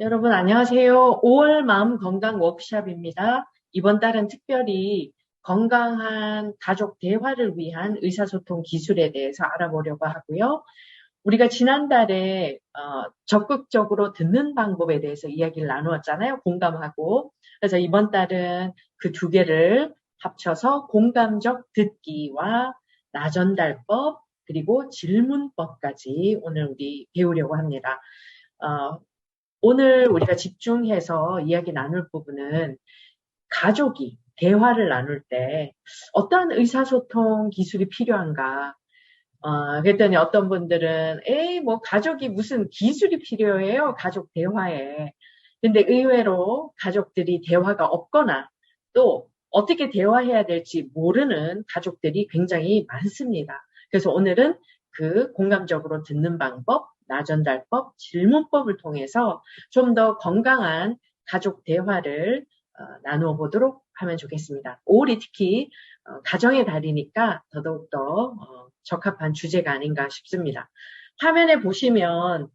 여러분 안녕하세요. 5월 마음 건강 워크숍입니다. 이번 달은 특별히 건강한 가족 대화를 위한 의사소통 기술에 대해서 알아보려고 하고요. 우리가 지난달에 적극적으로 듣는 방법에 대해서 이야기를 나누었잖아요. 공감하고. 그래서 이번 달은 그 두 개를 합쳐서 공감적 듣기와 나전달법 그리고 질문법까지 오늘 우리 배우려고 합니다. 오늘 우리가 집중해서 이야기 나눌 부분은 가족이 대화를 나눌 때 어떠한 의사소통 기술이 필요한가? 그랬더니 어떤 분들은 뭐 가족이 무슨 기술이 필요해요? 가족 대화에. 근데 의외로 가족들이 대화가 없거나 또 어떻게 대화해야 될지 모르는 가족들이 굉장히 많습니다. 그래서 오늘은 그 공감적으로 듣는 방법, 나전달법, 질문법을 통해서 좀 더 건강한 가족 대화를 나누어 보도록 하면 좋겠습니다. 5월이 특히 가정의 달이니까 더더욱더 적합한 주제가 아닌가 싶습니다. 화면에 보시면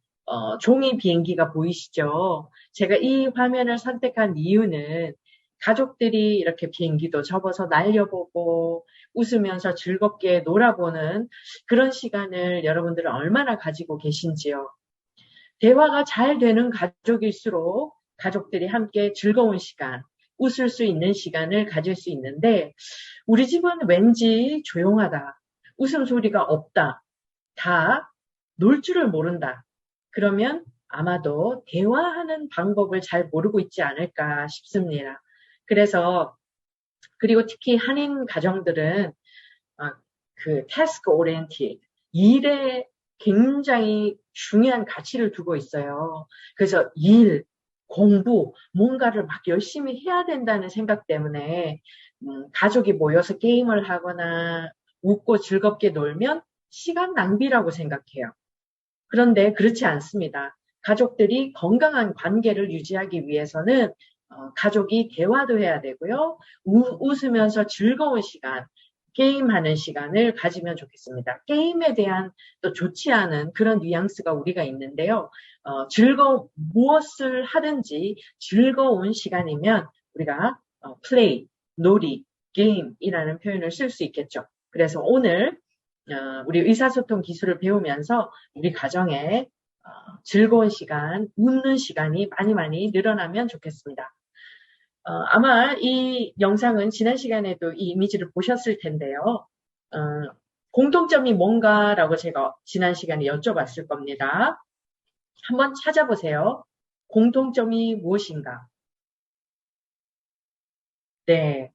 종이 비행기가 보이시죠? 제가 이 화면을 선택한 이유는 가족들이 이렇게 비행기도 접어서 날려보고 웃으면서 즐겁게 놀아보는 그런 시간을 여러분들은 얼마나 가지고 계신지요? 대화가 잘 되는 가족일수록 가족들이 함께 즐거운 시간, 웃을 수 있는 시간을 가질 수 있는데 우리 집은 왠지 조용하다. 웃음소리가 없다. 다 놀 줄을 모른다. 그러면 아마도 대화하는 방법을 잘 모르고 있지 않을까 싶습니다. 그리고 특히 한인 가정들은 그 task oriented, 일에 굉장히 중요한 가치를 두고 있어요. 그래서 일, 공부, 뭔가를 막 열심히 해야 된다는 생각 때문에 가족이 모여서 게임을 하거나 웃고 즐겁게 놀면 시간 낭비라고 생각해요. 그런데 그렇지 않습니다. 가족들이 건강한 관계를 유지하기 위해서는 가족이 대화도 해야 되고요. 웃으면서 즐거운 시간, 게임하는 시간을 가지면 좋겠습니다. 게임에 대한 또 좋지 않은 그런 뉘앙스가 우리가 있는데요. 무엇을 하든지 즐거운 시간이면 우리가 play, 놀이, 게임이라는 표현을 쓸 수 있겠죠. 그래서 오늘 우리 의사소통 기술을 배우면서 우리 가정에 즐거운 시간, 웃는 시간이 많이 많이 늘어나면 좋겠습니다. 아마 이 영상은 지난 시간에도 이 이미지를 보셨을 텐데요. 공통점이 뭔가라고 제가 지난 시간에 여쭤봤을 겁니다. 한번 찾아보세요. 공통점이 무엇인가? 네,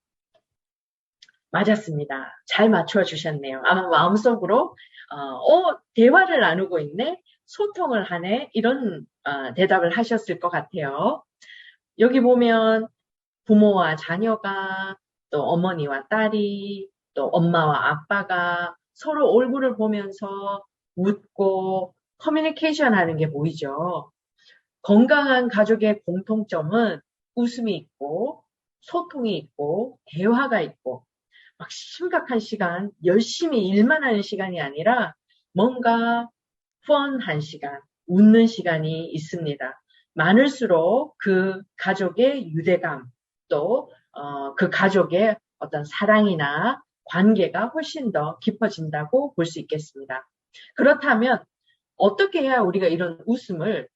맞았습니다. 잘 맞춰주셨네요. 아마 마음속으로 대화를 나누고 있네, 소통을 하네, 이런 대답을 하셨을 것 같아요. 여기 보면 부모와 자녀가, 또 어머니와 딸이, 또 엄마와 아빠가 서로 얼굴을 보면서 웃고 커뮤니케이션 하는 게 보이죠. 건강한 가족의 공통점은 웃음이 있고, 소통이 있고, 대화가 있고, 막 심각한 시간, 열심히 일만 하는 시간이 아니라 뭔가 펀한 시간, 웃는 시간이 있습니다. 많을수록 그 가족의 유대감, 또 그 가족의 어떤 사랑이나 관계가 훨씬 더 깊어진다고 볼 수 있겠습니다. 그렇다면 어떻게 해야 우리가 이런 웃음을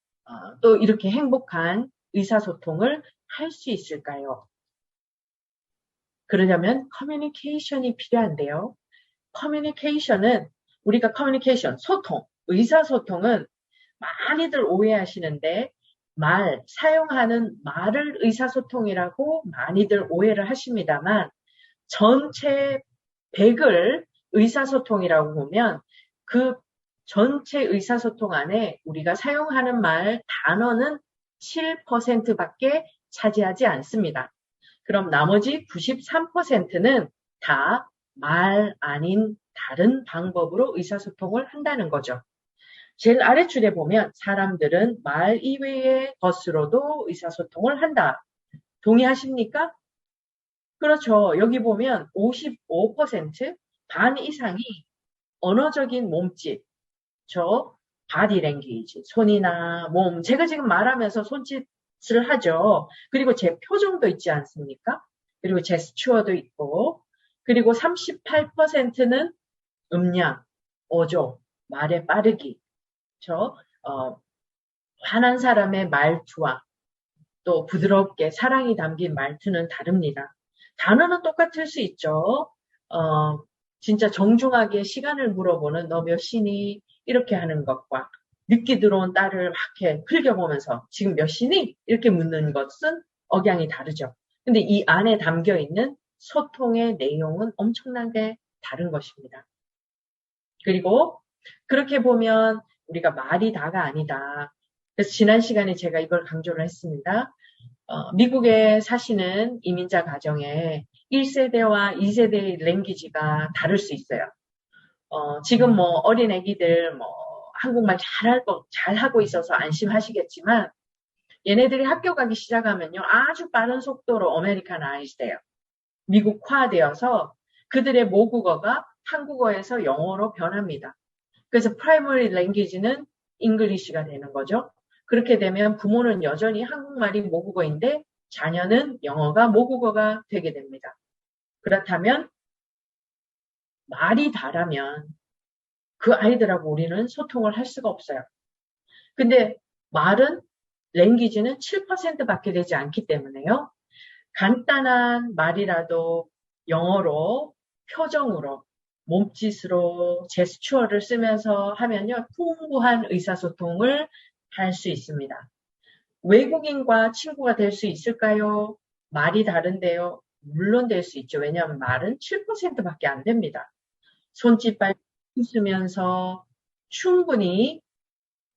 또 이렇게 행복한 의사소통을 할 수 있을까요? 그러려면 커뮤니케이션이 필요한데요. 소통, 의사소통은 많이들 오해하시는데 사용하는 말을 의사소통이라고 많이들 오해를 하십니다만 전체 100을 의사소통이라고 보면 그 전체 의사소통 안에 우리가 사용하는 단어는 7%밖에 차지하지 않습니다. 그럼 나머지 93%는 다 말 아닌 다른 방법으로 의사소통을 한다는 거죠. 제일 아래줄에 보면 사람들은 말 이외의 것으로도 의사소통을 한다. 동의하십니까? 그렇죠. 여기 보면 55%, 반 이상이 언어적인 몸짓, 바디 랭귀지, 손이나 몸, 제가 지금 말하면서 손짓을 하죠. 그리고 제 표정도 있지 않습니까? 그리고 제스처도 있고, 그리고 38%는 음량, 어조, 말의 빠르기, 화난 사람의 말투와 또 부드럽게 사랑이 담긴 말투는 다릅니다. 단어는 똑같을 수 있죠. 진짜 정중하게 시간을 물어보는 너 몇 시니? 이렇게 하는 것과 늦게 들어온 딸을 막 이렇게 흘겨보면서 지금 몇 시니? 이렇게 묻는 것은 억양이 다르죠. 근데 이 안에 담겨 있는 소통의 내용은 엄청나게 다른 것입니다. 그리고 그렇게 보면 우리가 말이 다가 아니다. 그래서 지난 시간에 제가 이걸 강조를 했습니다. 미국에 사시는 이민자 가정에 1세대와 2세대의 랭귀지가 다를 수 있어요. 지금 뭐 어린 애기들 뭐 한국말 잘하고 있어서 안심하시겠지만 얘네들이 학교 가기 시작하면요. 아주 빠른 속도로 아메리카나이즈 돼요. 미국화되어서 그들의 모국어가 한국어에서 영어로 변합니다. 그래서 프라이머리 랭귀지는 잉글리시가 되는 거죠. 그렇게 되면 부모는 여전히 한국말이 모국어인데 자녀는 영어가 모국어가 되게 됩니다. 그렇다면 말이 다르면 그 아이들하고 우리는 소통을 할 수가 없어요. 근데 말은 랭귀지는 7%밖에 되지 않기 때문에요. 간단한 말이라도 영어로 표정으로 몸짓으로 제스처를 쓰면서 하면요. 풍부한 의사소통을 할 수 있습니다. 외국인과 친구가 될 수 있을까요? 말이 다른데요. 물론 될 수 있죠. 왜냐하면 말은 7%밖에 안 됩니다. 손짓발 웃으면서 충분히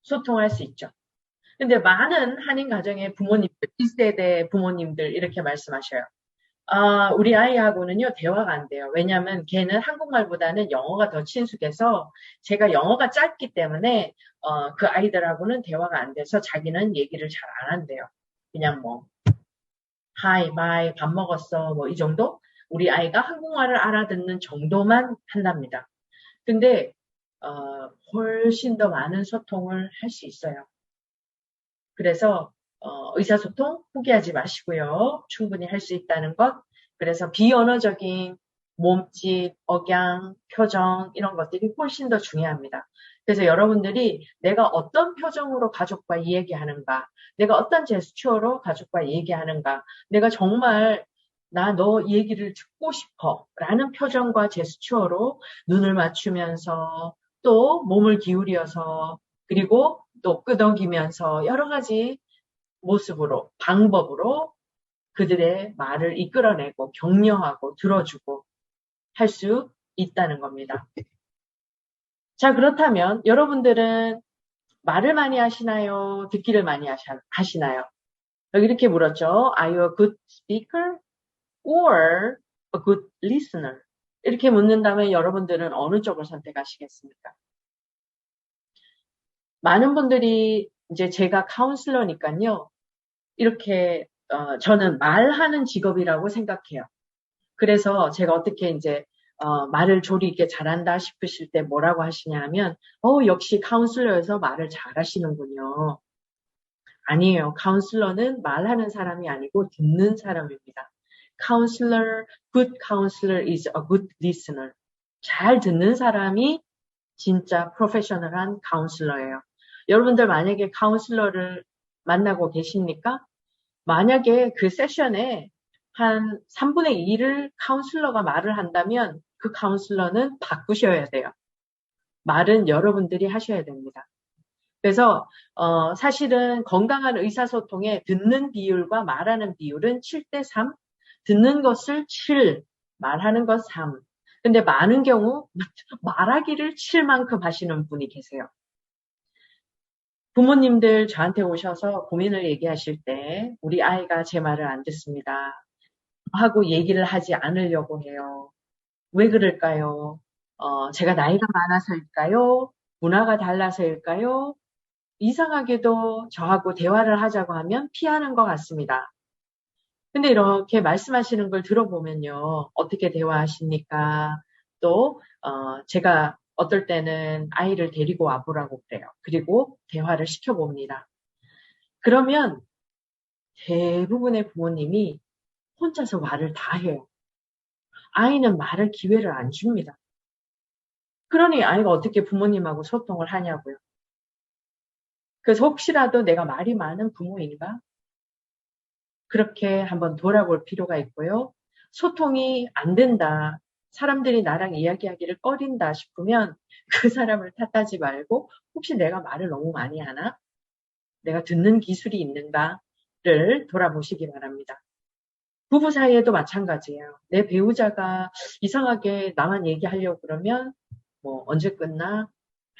소통할 수 있죠. 근데 많은 한인 가정의 부모님들, 1세대 부모님들 이렇게 말씀하셔요. 우리 아이하고는요, 대화가 안 돼요. 왜냐하면 걔는 한국말보다는 영어가 더 친숙해서 제가 영어가 짧기 때문에 그 아이들하고는 대화가 안 돼서 자기는 얘기를 잘 안 한대요. 그냥 뭐 하이, 바이, 밥 먹었어, 뭐 이 정도? 우리 아이가 한국말을 알아듣는 정도만 한답니다. 근데 훨씬 더 많은 소통을 할 수 있어요. 그래서 의사소통 포기하지 마시고요. 충분히 할 수 있다는 것. 그래서 비언어적인 몸짓, 억양, 표정 이런 것들이 훨씬 더 중요합니다. 그래서 여러분들이 내가 어떤 표정으로 가족과 얘기하는가, 내가 어떤 제스처로 가족과 얘기하는가, 내가 정말 나 너 얘기를 듣고 싶어 라는 표정과 제스처로 눈을 맞추면서 또 몸을 기울여서 그리고 또 끄덕이면서 여러 가지 모습으로, 방법으로 그들의 말을 이끌어내고 격려하고 들어주고 할 수 있다는 겁니다. 자, 그렇다면 여러분들은 말을 많이 하시나요? 듣기를 많이 하시나요? 여기 이렇게 물었죠. Are you a good speaker or a good listener? 이렇게 묻는다면 여러분들은 어느 쪽을 선택하시겠습니까? 많은 분들이 이제 제가 카운슬러니까요. 이렇게 저는 말하는 직업이라고 생각해요. 그래서 제가 어떻게 이제 말을 조리 있게 잘한다 싶으실 때 뭐라고 하시냐면 역시 카운슬러여서 말을 잘하시는군요. 아니에요. 카운슬러는 말하는 사람이 아니고 듣는 사람입니다. Counselor, good counselor is a good listener. 잘 듣는 사람이 진짜 프로페셔널한 카운슬러예요. 여러분들 만약에 카운슬러를 만나고 계십니까? 만약에 그 세션에 한 3분의 2를 카운슬러가 말을 한다면 그 카운슬러는 바꾸셔야 돼요. 말은 여러분들이 하셔야 됩니다. 그래서 사실은 건강한 의사소통의 듣는 비율과 말하는 비율은 7:3, 듣는 것을 7, 말하는 것 3. 근데 많은 경우 말하기를 7만큼 하시는 분이 계세요. 부모님들 저한테 오셔서 고민을 얘기하실 때 우리 아이가 제 말을 안 듣습니다 하고 얘기를 하지 않으려고 해요. 왜 그럴까요? 제가 나이가 많아서일까요? 문화가 달라서일까요? 이상하게도 저하고 대화를 하자고 하면 피하는 것 같습니다. 근데 이렇게 말씀하시는 걸 들어보면요. 어떻게 대화하십니까? 또 제가 어떨 때는 아이를 데리고 와보라고 그래요. 그리고 대화를 시켜봅니다. 그러면 대부분의 부모님이 혼자서 말을 다 해요. 아이는 말할 기회를 안 줍니다. 그러니 아이가 어떻게 부모님하고 소통을 하냐고요. 그래서 혹시라도 내가 말이 많은 부모인가? 그렇게 한번 돌아볼 필요가 있고요. 소통이 안 된다. 사람들이 나랑 이야기하기를 꺼린다 싶으면 그 사람을 탓하지 말고 혹시 내가 말을 너무 많이 하나? 내가 듣는 기술이 있는가를 돌아보시기 바랍니다. 부부 사이에도 마찬가지예요. 내 배우자가 이상하게 나만 얘기하려고 그러면 뭐 언제 끝나?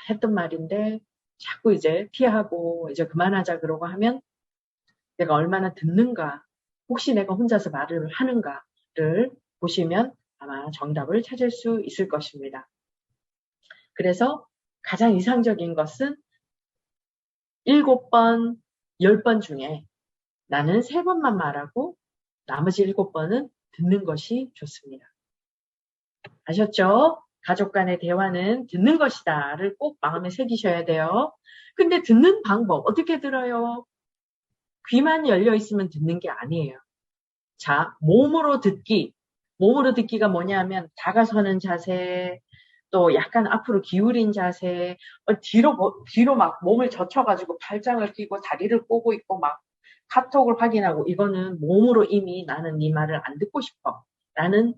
했던 말인데 자꾸 이제 피하고 이제 그만하자 그러고 하면 내가 얼마나 듣는가, 혹시 내가 혼자서 말을 하는가를 보시면 아마 정답을 찾을 수 있을 것입니다. 그래서 가장 이상적인 것은 7번, 10번 중에 나는 3번만 말하고 나머지 7번은 듣는 것이 좋습니다. 아셨죠? 가족 간의 대화는 듣는 것이다를 꼭 마음에 새기셔야 돼요. 근데 듣는 방법 어떻게 들어요? 귀만 열려 있으면 듣는 게 아니에요. 자, 몸으로 듣기. 몸으로 듣기가 뭐냐면 다가서는 자세, 또 약간 앞으로 기울인 자세, 뒤로 막 몸을 젖혀가지고 발장을 끼고 다리를 꼬고 있고 막 카톡을 확인하고 이거는 몸으로 이미 나는 네 말을 안 듣고 싶어 라는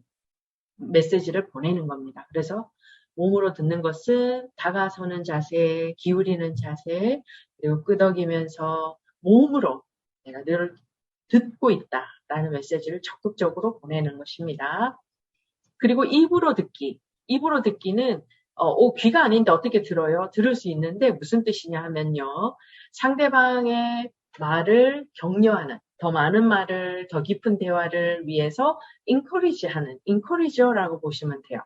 메시지를 보내는 겁니다. 그래서 몸으로 듣는 것은 다가서는 자세, 기울이는 자세, 그리고 끄덕이면서 몸으로 내가 늘 듣고 있다라는 메시지를 적극적으로 보내는 것입니다. 그리고 입으로 듣기. 입으로 듣기는 귀가 아닌데 어떻게 들어요? 들을 수 있는데 무슨 뜻이냐 하면요. 상대방의 말을 격려하는, 더 많은 말을, 더 깊은 대화를 위해서 encourage하는, encourage라고 보시면 돼요.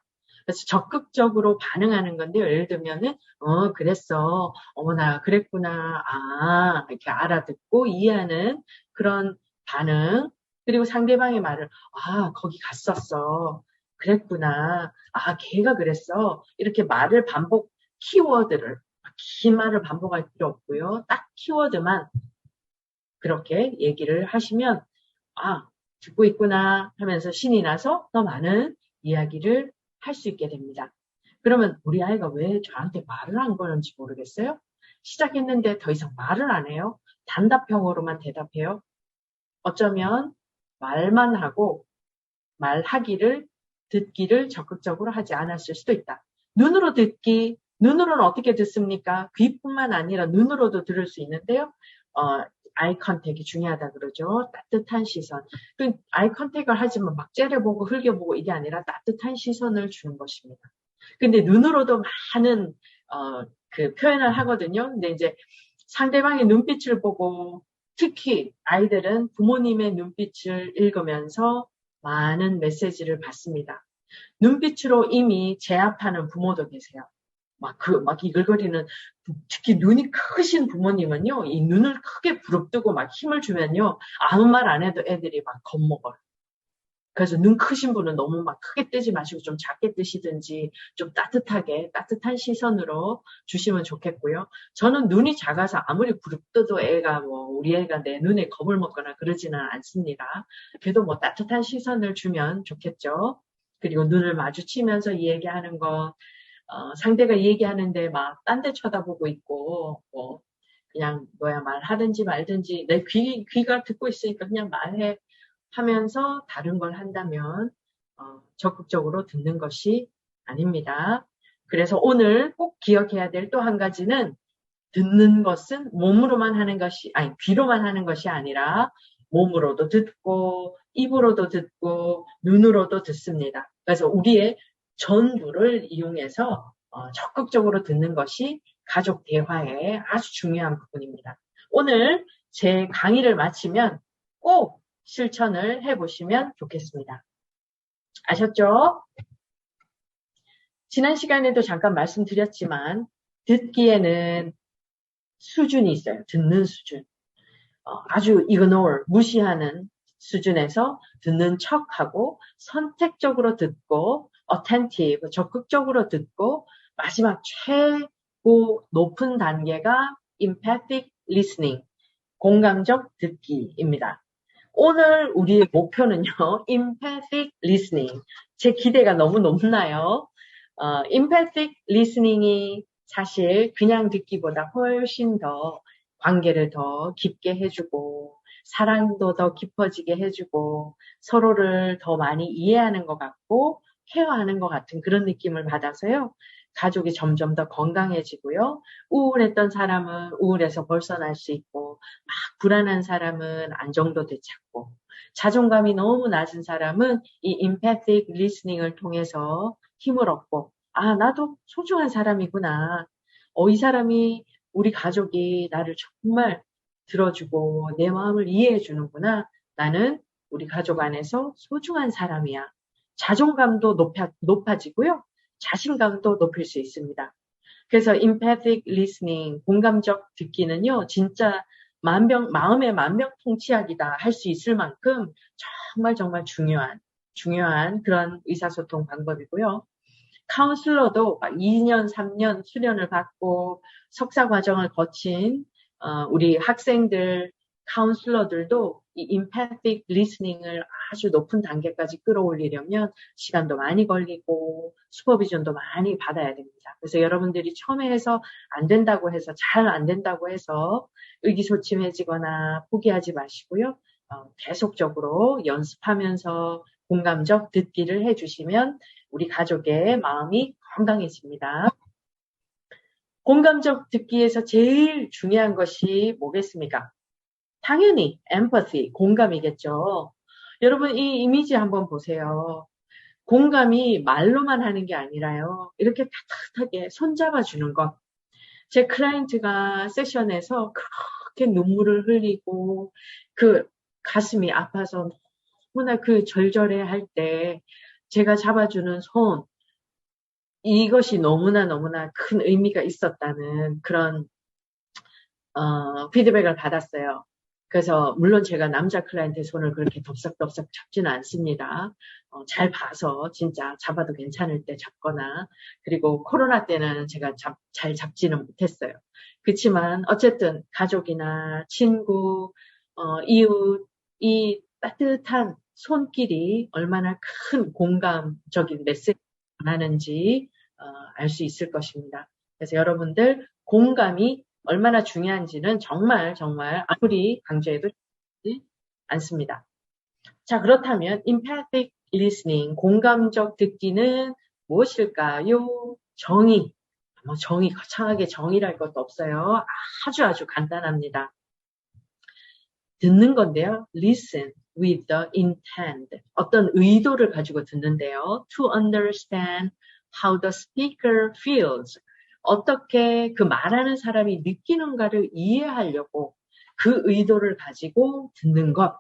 그래서 적극적으로 반응하는 건데요. 예를 들면은, 그랬어. 어머나, 그랬구나. 아, 이렇게 알아듣고 이해하는 그런 반응. 그리고 상대방의 말을, 아, 거기 갔었어. 그랬구나. 아, 걔가 그랬어. 이렇게 말을 반복, 키워드를, 긴 말을 반복할 필요 없고요. 딱 키워드만 그렇게 얘기를 하시면, 아, 듣고 있구나 하면서 신이 나서 더 많은 이야기를 할 수 있게 됩니다. 그러면 우리 아이가 왜 저한테 말을 안 거는지 모르겠어요? 시작했는데 더 이상 말을 안 해요? 단답형으로만 대답해요? 어쩌면 말만 하고 말하기를, 듣기를 적극적으로 하지 않았을 수도 있다. 눈으로 듣기, 눈으로는 어떻게 듣습니까? 귀뿐만 아니라 눈으로도 들을 수 있는데요. 아이 컨택이 중요하다 그러죠. 따뜻한 시선. 아이 컨택을 하지만 막 째려보고 흘겨보고 이게 아니라 따뜻한 시선을 주는 것입니다. 근데 눈으로도 많은 그 표현을 하거든요. 근데 이제 상대방의 눈빛을 보고 특히 아이들은 부모님의 눈빛을 읽으면서 많은 메시지를 받습니다. 눈빛으로 이미 제압하는 부모도 계세요. 막 이글거리는, 특히 눈이 크신 부모님은요, 이 눈을 크게 부릅뜨고 막 힘을 주면요, 아무 말 안 해도 애들이 막 겁먹어요. 그래서 눈 크신 분은 너무 막 크게 뜨지 마시고 좀 작게 뜨시든지 좀 따뜻하게, 따뜻한 시선으로 주시면 좋겠고요. 저는 눈이 작아서 아무리 부릅뜨도 애가 우리 애가 내 눈에 겁을 먹거나 그러지는 않습니다. 그래도 따뜻한 시선을 주면 좋겠죠. 그리고 눈을 마주치면서 이 얘기하는 거, 상대가 얘기하는데 막 딴 데 쳐다보고 있고, 그냥 말하든지 말든지 내 귀가 듣고 있으니까 그냥 말해 하면서 다른 걸 한다면 적극적으로 듣는 것이 아닙니다. 그래서 오늘 꼭 기억해야 될 또 한 가지는 듣는 것은 몸으로만 하는 것이, 귀로만 하는 것이 아니라 몸으로도 듣고 입으로도 듣고 눈으로도 듣습니다. 그래서 우리의 전부를 이용해서 적극적으로 듣는 것이 가족 대화의 아주 중요한 부분입니다. 오늘 제 강의를 마치면 꼭 실천을 해보시면 좋겠습니다. 아셨죠? 지난 시간에도 잠깐 말씀드렸지만 듣기에는 수준이 있어요. 듣는 수준. 아주 ignore, 무시하는 수준에서 듣는 척하고 선택적으로 듣고 attentive, 적극적으로 듣고 마지막 최고 높은 단계가 empathic listening, 공감적 듣기입니다. 오늘 우리의 목표는요, empathic listening. 제 기대가 너무 높나요? empathic listening이 사실 그냥 듣기보다 훨씬 더 관계를 더 깊게 해주고, 사랑도 더 깊어지게 해주고, 서로를 더 많이 이해하는 것 같고, 케어하는 것 같은 그런 느낌을 받아서요, 가족이 점점 더 건강해지고요, 우울했던 사람은 우울해서 벗어날 수 있고, 막 불안한 사람은 안정도 되찾고, 자존감이 너무 낮은 사람은 이 empathic listening을 통해서 힘을 얻고, 아, 나도 소중한 사람이구나. 이 사람이, 우리 가족이 나를 정말 들어주고 내 마음을 이해해 주는구나. 나는 우리 가족 안에서 소중한 사람이야. 자존감도 높아지고요. 자신감도 높일 수 있습니다. 그래서 empathic listening, 공감적 듣기는요, 진짜 마음의 만병통치약이다 할 수 있을 만큼 정말 중요한 그런 의사소통 방법이고요. 카운슬러도 2년, 3년 수련을 받고 석사 과정을 거친 우리 학생들, 카운슬러들도 이 empathic listening을 아주 높은 단계까지 끌어올리려면 시간도 많이 걸리고 슈퍼비전도 많이 받아야 됩니다. 그래서 여러분들이 처음에 해서 잘 안 된다고 해서 의기소침해지거나 포기하지 마시고요. 계속적으로 연습하면서 공감적 듣기를 해주시면 우리 가족의 마음이 건강해집니다. 공감적 듣기에서 제일 중요한 것이 뭐겠습니까? 당연히 empathy, 공감이겠죠. 여러분 이 이미지 한번 보세요. 공감이 말로만 하는 게 아니라요. 이렇게 따뜻하게 손잡아주는 것. 제 클라이언트가 세션에서 그렇게 눈물을 흘리고 그 가슴이 아파서 너무나 그 절절해 때 제가 잡아주는 손, 이것이 너무나 큰 의미가 있었다는 그런 피드백을 받았어요. 그래서 물론 제가 남자 클라이언트의 손을 그렇게 덥석덥석 잡지는 않습니다. 잘 봐서 진짜 잡아도 괜찮을 때 잡거나, 그리고 코로나 때는 제가 잘 잡지는 못했어요. 그렇지만 어쨌든 가족이나 친구, 이웃, 이 따뜻한 손길이 얼마나 큰 공감적인 메시지를 전하는지 알 수 있을 것입니다. 그래서 여러분들 공감이 얼마나 중요한지는 정말 아무리 강조해도 쉽지 않습니다. 자, 그렇다면 empathic listening, 공감적 듣기는 무엇일까요? 정의. 정의, 거창하게 정의랄 것도 없어요. 아주 간단합니다. 듣는 건데요. Listen with the intent. 어떤 의도를 가지고 듣는데요. To understand how the speaker feels. 어떻게 그 말하는 사람이 느끼는가를 이해하려고 그 의도를 가지고 듣는 것.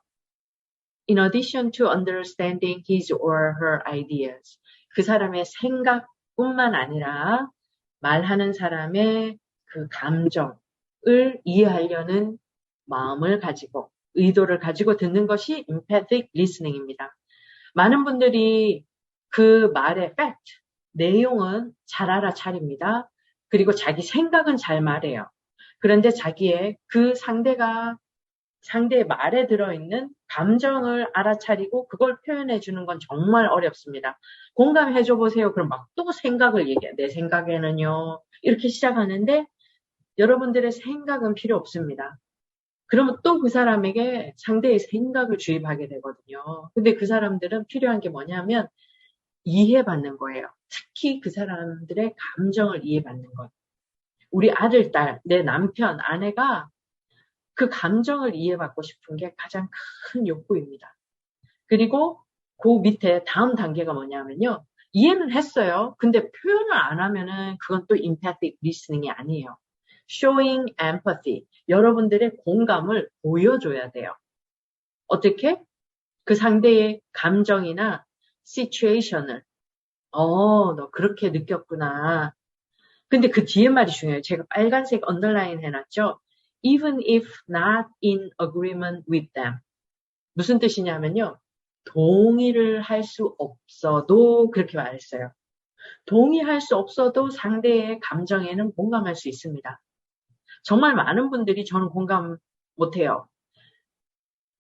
In addition to understanding his or her ideas. 그 사람의 생각뿐만 아니라 말하는 사람의 그 감정을 이해하려는 마음을 가지고 의도를 가지고 듣는 것이 empathic listening입니다. 많은 분들이 그 말의 fact, 내용은 잘 알아차립니다. 그리고 자기 생각은 잘 말해요. 그런데 자기의 그 상대의 말에 들어있는 감정을 알아차리고 그걸 표현해 주는 건 정말 어렵습니다. 공감해 줘 보세요. 그럼 막 또 생각을 얘기해. 내 생각에는요. 이렇게 시작하는데 여러분들의 생각은 필요 없습니다. 그러면 또 그 사람에게 상대의 생각을 주입하게 되거든요. 근데 그 사람들은 필요한 게 뭐냐면 이해받는 거예요. 특히 그 사람들의 감정을 이해받는 것. 우리 아들, 딸, 내 남편, 아내가 그 감정을 이해받고 싶은 게 가장 큰 욕구입니다. 그리고 그 밑에 다음 단계가 뭐냐면요. 이해는 했어요. 근데 표현을 안 하면은 그건 또 empathic listening이 아니에요. showing empathy. 여러분들의 공감을 보여줘야 돼요. 어떻게? 그 상대의 감정이나 situation을 너 그렇게 느꼈구나. 근데 그 뒤에 말이 중요해요. 제가 빨간색 언더라인 해놨죠. Even if not in agreement with them. 무슨 뜻이냐면요. 동의를 할 수 없어도 그렇게 말했어요. 동의할 수 없어도 상대의 감정에는 공감할 수 있습니다. 정말 많은 분들이 저는 공감 못해요.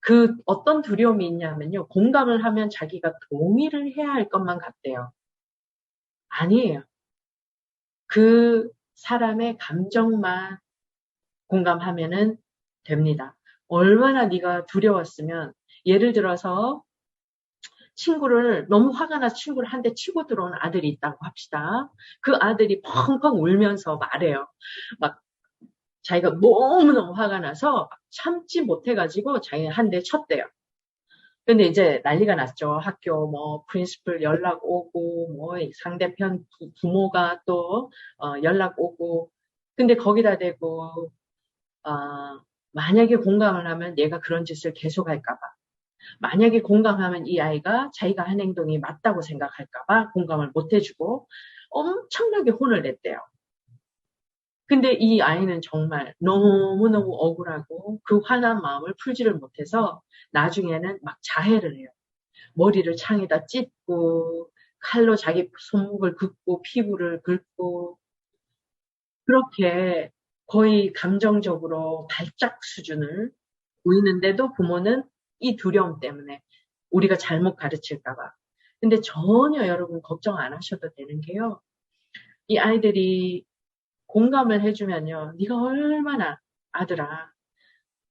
그 어떤 두려움이 있냐면요. 공감을 하면 자기가 동의를 해야 할 것만 같대요. 아니에요. 그 사람의 감정만 공감하면은 됩니다. 얼마나 네가 두려웠으면 예를 들어서 친구를 너무 화가 나서 친구를 한 대 치고 들어온 아들이 있다고 합시다. 그 아들이 펑펑 울면서 말해요. 막 자기가 너무너무 화가 나서 참지 못해가지고 자기가 한 대 쳤대요. 근데 이제 난리가 났죠. 학교 뭐 프린시플 연락 오고 뭐 상대편 부모가 또 연락 오고. 근데 거기다 대고 만약에 공감을 하면 얘가 그런 짓을 계속 할까 봐. 만약에 공감하면 이 아이가 자기가 한 행동이 맞다고 생각할까 봐 공감을 못 해주고 엄청나게 혼을 냈대요. 근데 이 아이는 정말 너무너무 억울하고 그 화난 마음을 풀지를 못해서 나중에는 막 자해를 해요. 머리를 창에다 찢고 칼로 자기 손목을 긋고 피부를 긁고 그렇게 거의 감정적으로 발작 수준을 보이는데도 부모는 이 두려움 때문에 우리가 잘못 가르칠까 봐. 근데 전혀 여러분 걱정 안 하셔도 되는 게요. 이 아이들이 공감을 해주면요. 네가 얼마나 아들아.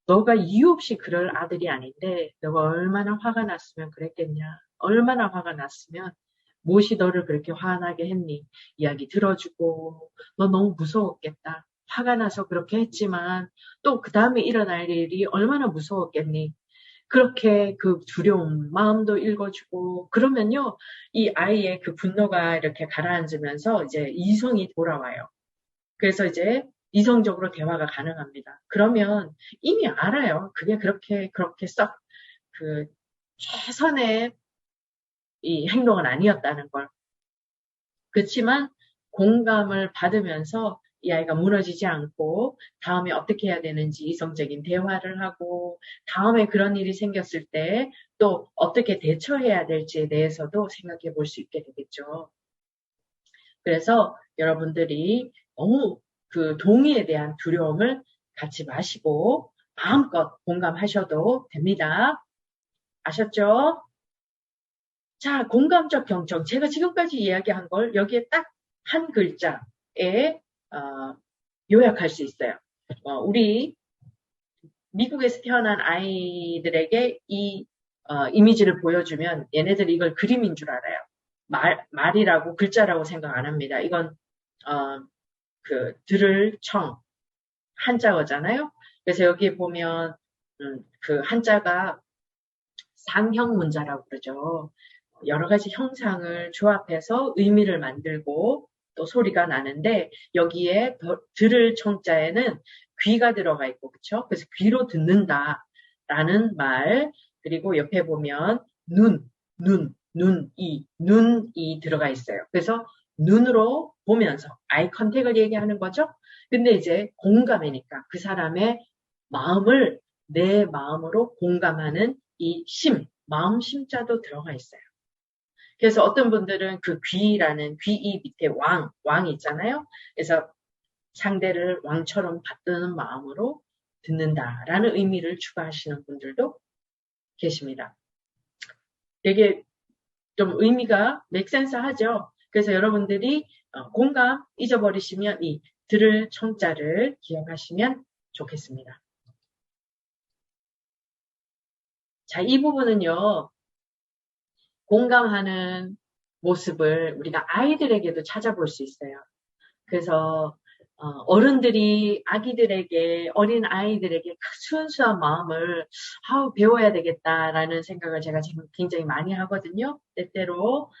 너가 이유 없이 그럴 아들이 아닌데 너가 얼마나 화가 났으면 그랬겠냐. 얼마나 화가 났으면 무엇이 너를 그렇게 화나게 했니? 이야기 들어주고 너 너무 무서웠겠다. 화가 나서 그렇게 했지만 또 그 다음에 일어날 일이 얼마나 무서웠겠니? 그렇게 그 두려움, 마음도 읽어주고 그러면요. 이 아이의 그 분노가 이렇게 가라앉으면서 이제 이성이 돌아와요. 그래서 이제 이성적으로 대화가 가능합니다. 그러면 이미 알아요. 그게 그렇게 썩 그 최선의 이 행동은 아니었다는 걸. 그렇지만 공감을 받으면서 이 아이가 무너지지 않고 다음에 어떻게 해야 되는지 이성적인 대화를 하고 다음에 그런 일이 생겼을 때 또 어떻게 대처해야 될지에 대해서도 생각해 볼 수 있게 되겠죠. 그래서 여러분들이 너무 그 동의에 대한 두려움을 갖지 마시고 마음껏 공감하셔도 됩니다. 아셨죠? 자, 공감적 경청. 제가 지금까지 이야기한 걸 여기에 딱 한 글자에 요약할 수 있어요. 우리 미국에서 태어난 아이들에게 이 이미지를 보여주면 얘네들 이걸 그림인 줄 알아요. 말이라고 글자라고 생각 안 합니다. 이건 들을 청 한자어잖아요. 그래서 여기 보면 그 한자가 상형 문자라고 그러죠. 여러 가지 형상을 조합해서 의미를 만들고 또 소리가 나는데 여기에 들을 청자에는 귀가 들어가 있고 그렇죠? 그래서 귀로 듣는다라는 말 그리고 옆에 보면 눈이 들어가 있어요. 그래서 눈으로 보면서 아이 컨택을 얘기하는 거죠. 근데 이제 공감이니까 그 사람의 마음을 내 마음으로 공감하는 이 마음 심자도 들어가 있어요. 그래서 어떤 분들은 그 귀라는 귀이 밑에 왕이 있잖아요. 그래서 상대를 왕처럼 받드는 마음으로 듣는다라는 의미를 추가하시는 분들도 계십니다. 되게 좀 의미가 맥센스 하죠. 그래서 여러분들이 공감 잊어버리시면 이 들을 청자를 기억하시면 좋겠습니다. 자, 이 부분은요. 공감하는 모습을 우리가 아이들에게도 찾아볼 수 있어요. 그래서 어른들이 아기들에게 어린 아이들에게 순수한 마음을 배워야 되겠다라는 생각을 제가 지금 굉장히 많이 하거든요. 때때로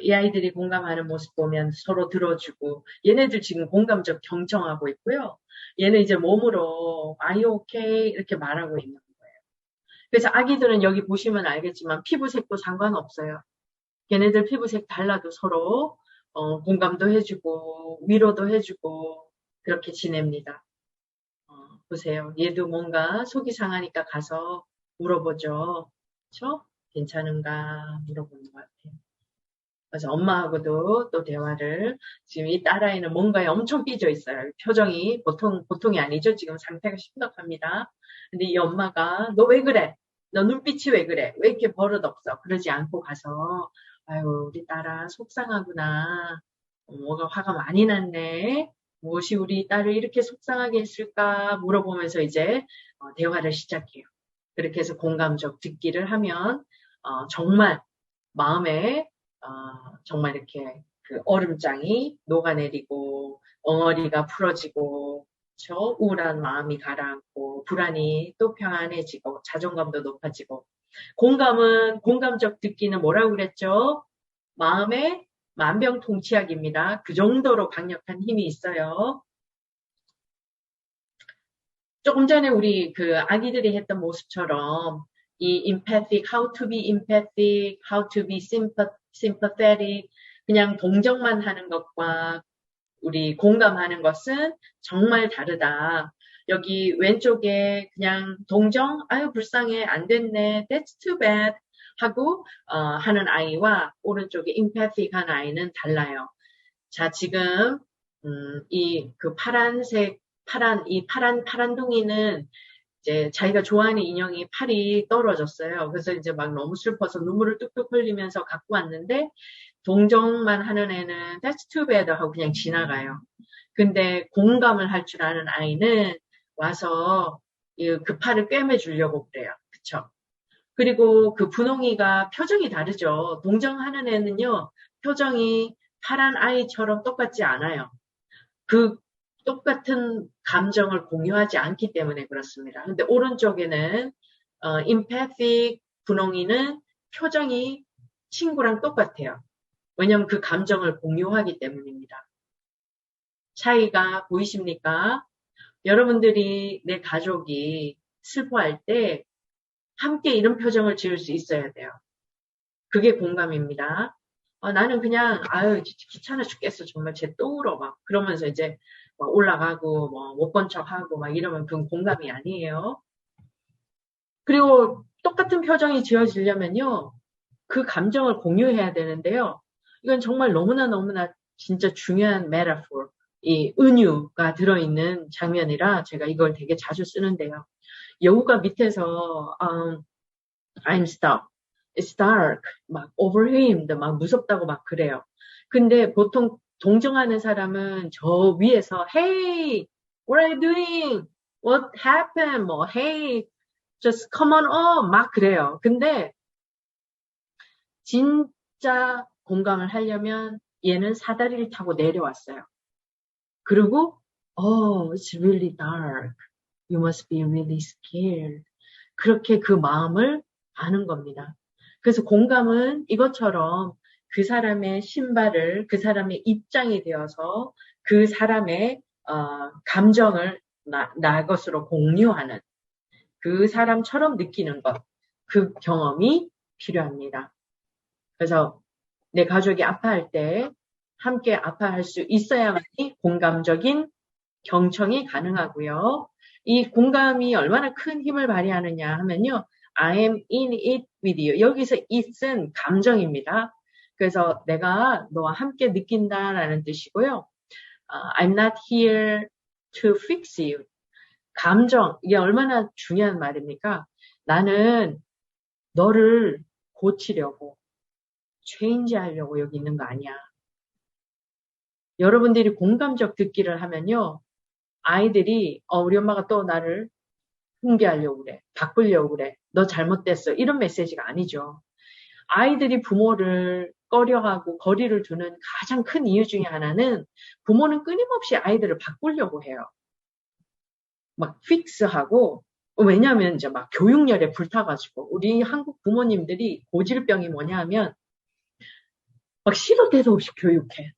이 아이들이 공감하는 모습 보면 서로 들어주고 얘네들 지금 공감적 경청하고 있고요. 얘는 이제 몸으로 Are you okay? 이렇게 말하고 있는 거예요. 그래서 아기들은 여기 보시면 알겠지만 피부색도 상관없어요. 걔네들 피부색 달라도 서로 공감도 해주고 위로도 해주고 그렇게 지냅니다. 보세요. 얘도 뭔가 속이 상하니까 가서 물어보죠. 그렇죠? 괜찮은가 물어보는 것 같아요. 그래서 엄마하고도 또 대화를, 지금 이 딸아이는 뭔가에 엄청 삐져 있어요. 표정이 보통이 아니죠. 지금 상태가 심각합니다. 근데 이 엄마가, 너 왜 그래? 너 눈빛이 왜 그래? 왜 이렇게 버릇없어? 그러지 않고 가서, 아유, 우리 딸아, 속상하구나. 뭐가 화가 많이 났네. 무엇이 우리 딸을 이렇게 속상하게 했을까? 물어보면서 이제 대화를 시작해요. 그렇게 해서 공감적 듣기를 하면, 정말 마음에 정말 이렇게 그 얼음장이 녹아내리고 엉어리가 풀어지고 우울한 마음이 가라앉고 불안이 또 평안해지고 자존감도 높아지고 공감적 듣기는 뭐라고 그랬죠? 마음의 만병통치약입니다. 그 정도로 강력한 힘이 있어요. 조금 전에 우리 그 아기들이 했던 모습처럼 이 empathic, how to be empathic, how to be sympathetic, 그냥 동정만 하는 것과 우리 공감하는 것은 정말 다르다. 여기 왼쪽에 그냥 동정, 아유 불쌍해, 안 됐네, that's too bad 하고 하는 아이와 오른쪽에 empathic 하는 아이는 달라요. 자, 지금 이 그 파란둥이는 이제 자기가 좋아하는 인형이 팔이 떨어졌어요. 그래서 이제 막 너무 슬퍼서 눈물을 뚝뚝 흘리면서 갖고 왔는데 동정만 하는 애는 that's too bad 하고 그냥 지나가요. 근데 공감을 할 줄 아는 아이는 와서 그 팔을 꿰매주려고 그래요. 그쵸? 그리고 그 분홍이가 표정이 다르죠. 동정하는 애는요, 표정이 파란 아이처럼 똑같지 않아요. 그 똑같은 감정을 공유하지 않기 때문에 그렇습니다. 근데 오른쪽에는 empathic 분홍이는 표정이 친구랑 똑같아요. 왜냐하면 그 감정을 공유하기 때문입니다. 차이가 보이십니까? 여러분들이 내 가족이 슬퍼할 때 함께 이런 표정을 지을 수 있어야 돼요. 그게 공감입니다. 나는 그냥 아유 귀찮아 죽겠어 정말 쟤 또 울어 막 그러면서 이제 올라가고 뭐 못 본 척하고 막 이러면 그건 공감이 아니에요. 그리고 똑같은 표정이 지어지려면요 그 감정을 공유해야 되는데요. 이건 정말 너무나 진짜 중요한 메타포, 이 은유가 들어있는 장면이라 제가 이걸 되게 자주 쓰는데요. 여우가 밑에서 I'm stuck. It's dark. 막 overwhelmed. 막 무섭다고 막 그래요. 근데 보통 동정하는 사람은 저 위에서 Hey, what are you doing? What happened? 뭐 Hey, just come on up. 막 그래요. 근데 진짜 공감을 하려면 얘는 사다리를 타고 내려왔어요. 그리고 it's really dark. You must be really scared. 그렇게 그 마음을 아는 겁니다. 그래서 공감은 이것처럼 그 사람의 신발을 그 사람의 입장이 되어서 그 사람의 감정을 나 것으로 공유하는 그 사람처럼 느끼는 것, 그 경험이 필요합니다. 그래서 내 가족이 아파할 때 함께 아파할 수 있어야만이 공감적인 경청이 가능하고요. 이 공감이 얼마나 큰 힘을 발휘하느냐 하면요. I am in it with you. 여기서 it은 감정입니다. 그래서 내가 너와 함께 느낀다라는 뜻이고요. I'm not here to fix you. 감정, 이게 얼마나 중요한 말입니까? 나는 너를 고치려고, change 하려고 여기 있는 거 아니야. 여러분들이 공감적 듣기를 하면요. 아이들이 우리 엄마가 또 나를 훈계하려고 그래. 바꾸려고 그래. 너 잘못됐어. 이런 메시지가 아니죠. 아이들이 부모를 꺼려하고 거리를 두는 가장 큰 이유 중에 하나는 부모는 끊임없이 아이들을 바꾸려고 해요. 막 픽스하고 왜냐하면 이제 막 교육열에 불타가지고 우리 한국 부모님들이 고질병이 뭐냐 하면 막 시도 때도 없이 교육해.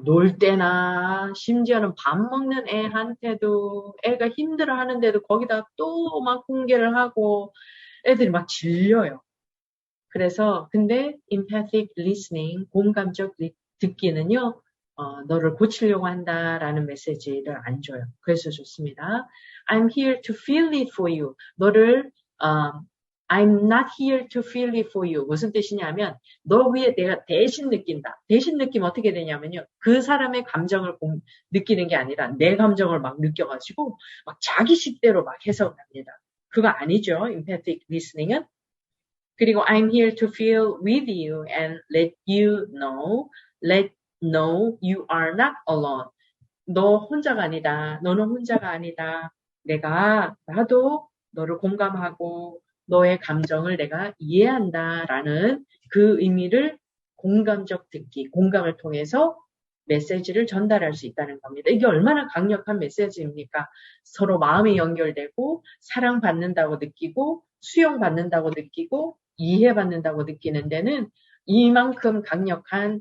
놀 때나 심지어는 밥 먹는 애한테도 애가 힘들어 하는데도 거기다 또 막 훈계를 하고 애들이 막 질려요. 그래서 근데 empathic listening, 공감적 듣기는요. 너를 고치려고 한다라는 메시지를 안 줘요. 그래서 좋습니다. I'm here to feel it for you. 너를 I'm not here to feel it for you. 무슨 뜻이냐면 너 위해 내가 대신 느낀다. 대신 느낌 어떻게 되냐면요. 그 사람의 감정을 느끼는 게 아니라 내 감정을 막 느껴가지고 막 자기 식대로 막 해석을 합니다. 그거 아니죠. empathic listening은. 그리고 I'm here to feel with you and let know you are not alone. 너 혼자가 아니다. 너는 혼자가 아니다. 나도 너를 공감하고 너의 감정을 내가 이해한다라는 그 의미를 공감적 듣기, 공감을 통해서 메시지를 전달할 수 있다는 겁니다. 이게 얼마나 강력한 메시지입니까? 서로 마음이 연결되고 사랑받는다고 느끼고 수용받는다고 느끼고 이해받는다고 느끼는 데는 이만큼 강력한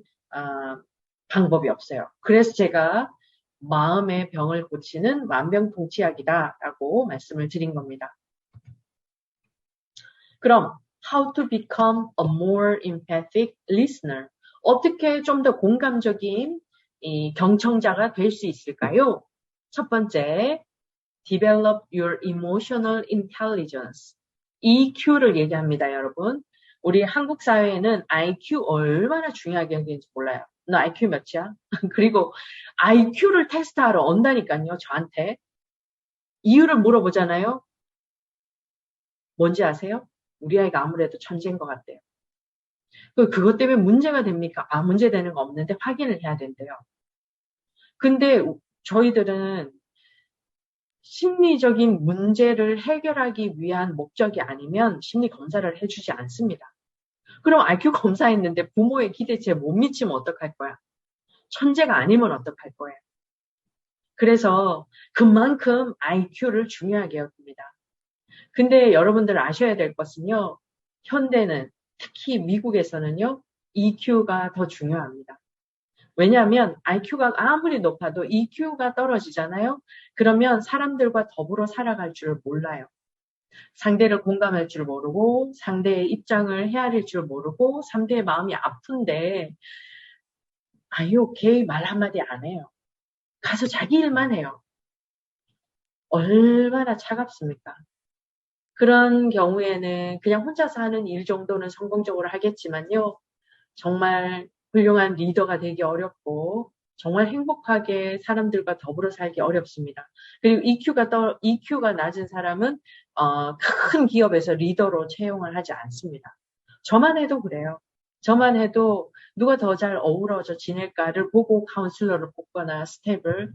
방법이 없어요. 그래서 제가 마음의 병을 고치는 만병통치약이다라고 말씀을 드린 겁니다. 그럼 how to become a more empathic listener? 어떻게 좀 더 공감적인 경청자가 될 수 있을까요? 첫 번째, develop your emotional intelligence. EQ를 얘기합니다, 여러분. 우리 한국 사회에는 IQ 얼마나 중요하게 여기는지 몰라요. 너 IQ 몇이야? 그리고 IQ를 테스트하러 온다니까요, 저한테. 이유를 물어보잖아요. 뭔지 아세요? 우리 아이가 아무래도 천재인 것 같대요. 그것 때문에 문제가 됩니까? 문제되는 거 없는데 확인을 해야 된대요. 근데 저희들은 심리적인 문제를 해결하기 위한 목적이 아니면 심리 검사를 해주지 않습니다. 그럼 IQ 검사했는데 부모의 기대치에 못 미치면 어떡할 거야? 천재가 아니면 어떡할 거예요? 그래서 그만큼 IQ를 중요하게 여깁니다. 근데 여러분들 아셔야 될 것은요. 현대는 특히 미국에서는요. EQ가 더 중요합니다. 왜냐하면 IQ가 아무리 높아도 EQ가 떨어지잖아요. 그러면 사람들과 더불어 살아갈 줄 몰라요. 상대를 공감할 줄 모르고 상대의 입장을 헤아릴 줄 모르고 상대의 마음이 아픈데 are you okay? 말 한마디 안 해요. 가서 자기 일만 해요. 얼마나 차갑습니까? 그런 경우에는 그냥 혼자서 하는 일 정도는 성공적으로 하겠지만요. 정말 훌륭한 리더가 되기 어렵고 정말 행복하게 사람들과 더불어 살기 어렵습니다. 그리고 EQ가 낮은 사람은 큰 기업에서 리더로 채용을 하지 않습니다. 저만 해도 그래요. 저만 해도 누가 더 잘 어우러져 지낼까를 보고 카운슬러를 뽑거나 스텝을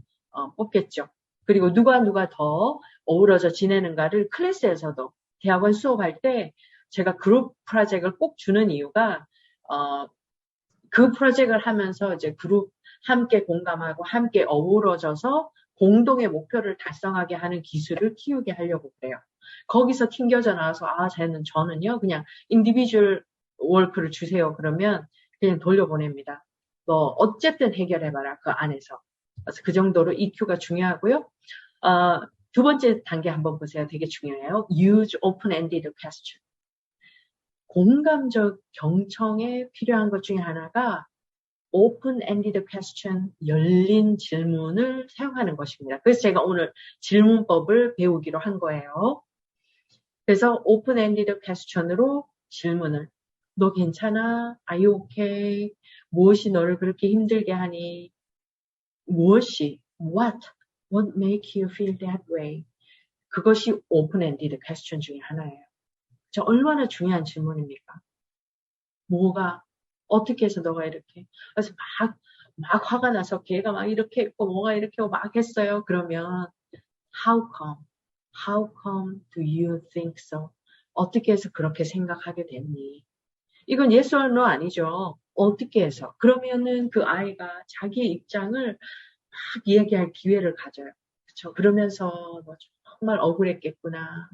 뽑겠죠. 그리고 누가 더 어우러져 지내는가를 클래스에서도 대학원 수업할 때 제가 그룹 프로젝트를 꼭 주는 이유가 그 프로젝트를 하면서 이제 그룹 함께 공감하고 함께 어우러져서 공동의 목표를 달성하게 하는 기술을 키우게 하려고 그래요. 거기서 튕겨져 나와서 저는요 그냥 인디비주얼 워크를 주세요. 그러면 그냥 돌려보냅니다. 너 어쨌든 해결해봐라 그 안에서. 그래서 그 정도로 EQ가 중요하고요. 두 번째 단계 한번 보세요. 되게 중요해요. Use open-ended question. 공감적 경청에 필요한 것 중에 하나가 open-ended question, 열린 질문을 사용하는 것입니다. 그래서 제가 오늘 질문법을 배우기로 한 거예요. 그래서 open-ended question으로 질문을 너 괜찮아? Are you okay? 무엇이 너를 그렇게 힘들게 하니? 무엇이? What make you feel that way? 그것이 open-ended question 중에 하나예요. 저 얼마나 중요한 질문입니까? 뭐가 어떻게 해서 너가 이렇게 그래서 막 화가 나서 걔가 막 이렇게 했고 뭐가 이렇게 막 했어요. 그러면 how come do you think so? 어떻게 해서 그렇게 생각하게 됐니? 이건 yes or no 아니죠. 어떻게 해서? 그러면은 그 아이가 자기의 입장을 막 이야기할 기회를 가져요. 그렇죠? 그러면서 너 정말 억울했겠구나.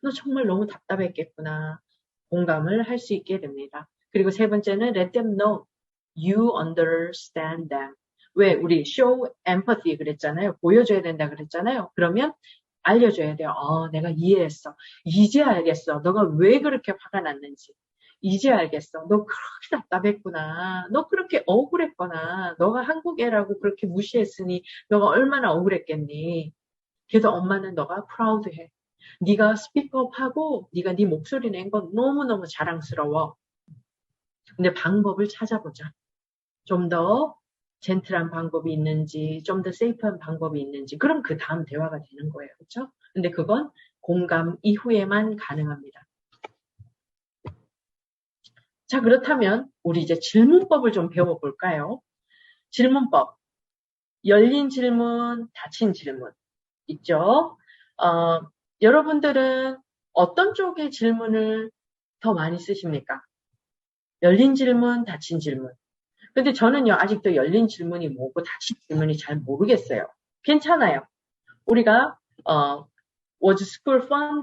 너 정말 너무 답답했겠구나. 공감을 할 수 있게 됩니다. 그리고 세 번째는 let them know you understand them. 왜 우리 show empathy 그랬잖아요. 보여줘야 된다 그랬잖아요. 그러면 알려줘야 돼요. 내가 이해했어. 이제 알겠어. 너가 왜 그렇게 화가 났는지. 이제 알겠어. 너 그렇게 답답했구나. 너 그렇게 억울했구나. 너가 한국 애라고 그렇게 무시했으니 너가 얼마나 억울했겠니. 그래서 엄마는 너가 proud해. 네가 스피크업하고 네가 네 목소리 낸 건 너무너무 자랑스러워. 근데 방법을 찾아보자. 좀 더 젠틀한 방법이 있는지, 좀 더 세이프한 방법이 있는지, 그럼 그 다음 대화가 되는 거예요. 그렇죠? 근데 그건 공감 이후에만 가능합니다. 자, 그렇다면 우리 이제 질문법을 좀 배워볼까요? 질문법. 열린 질문, 닫힌 질문 있죠? 여러분들은 어떤 쪽의 질문을 더 많이 쓰십니까? 열린 질문, 닫힌 질문. 근데 저는요, 아직도 열린 질문이 뭐고 닫힌 질문이 잘 모르겠어요. 괜찮아요. 우리가, was school fun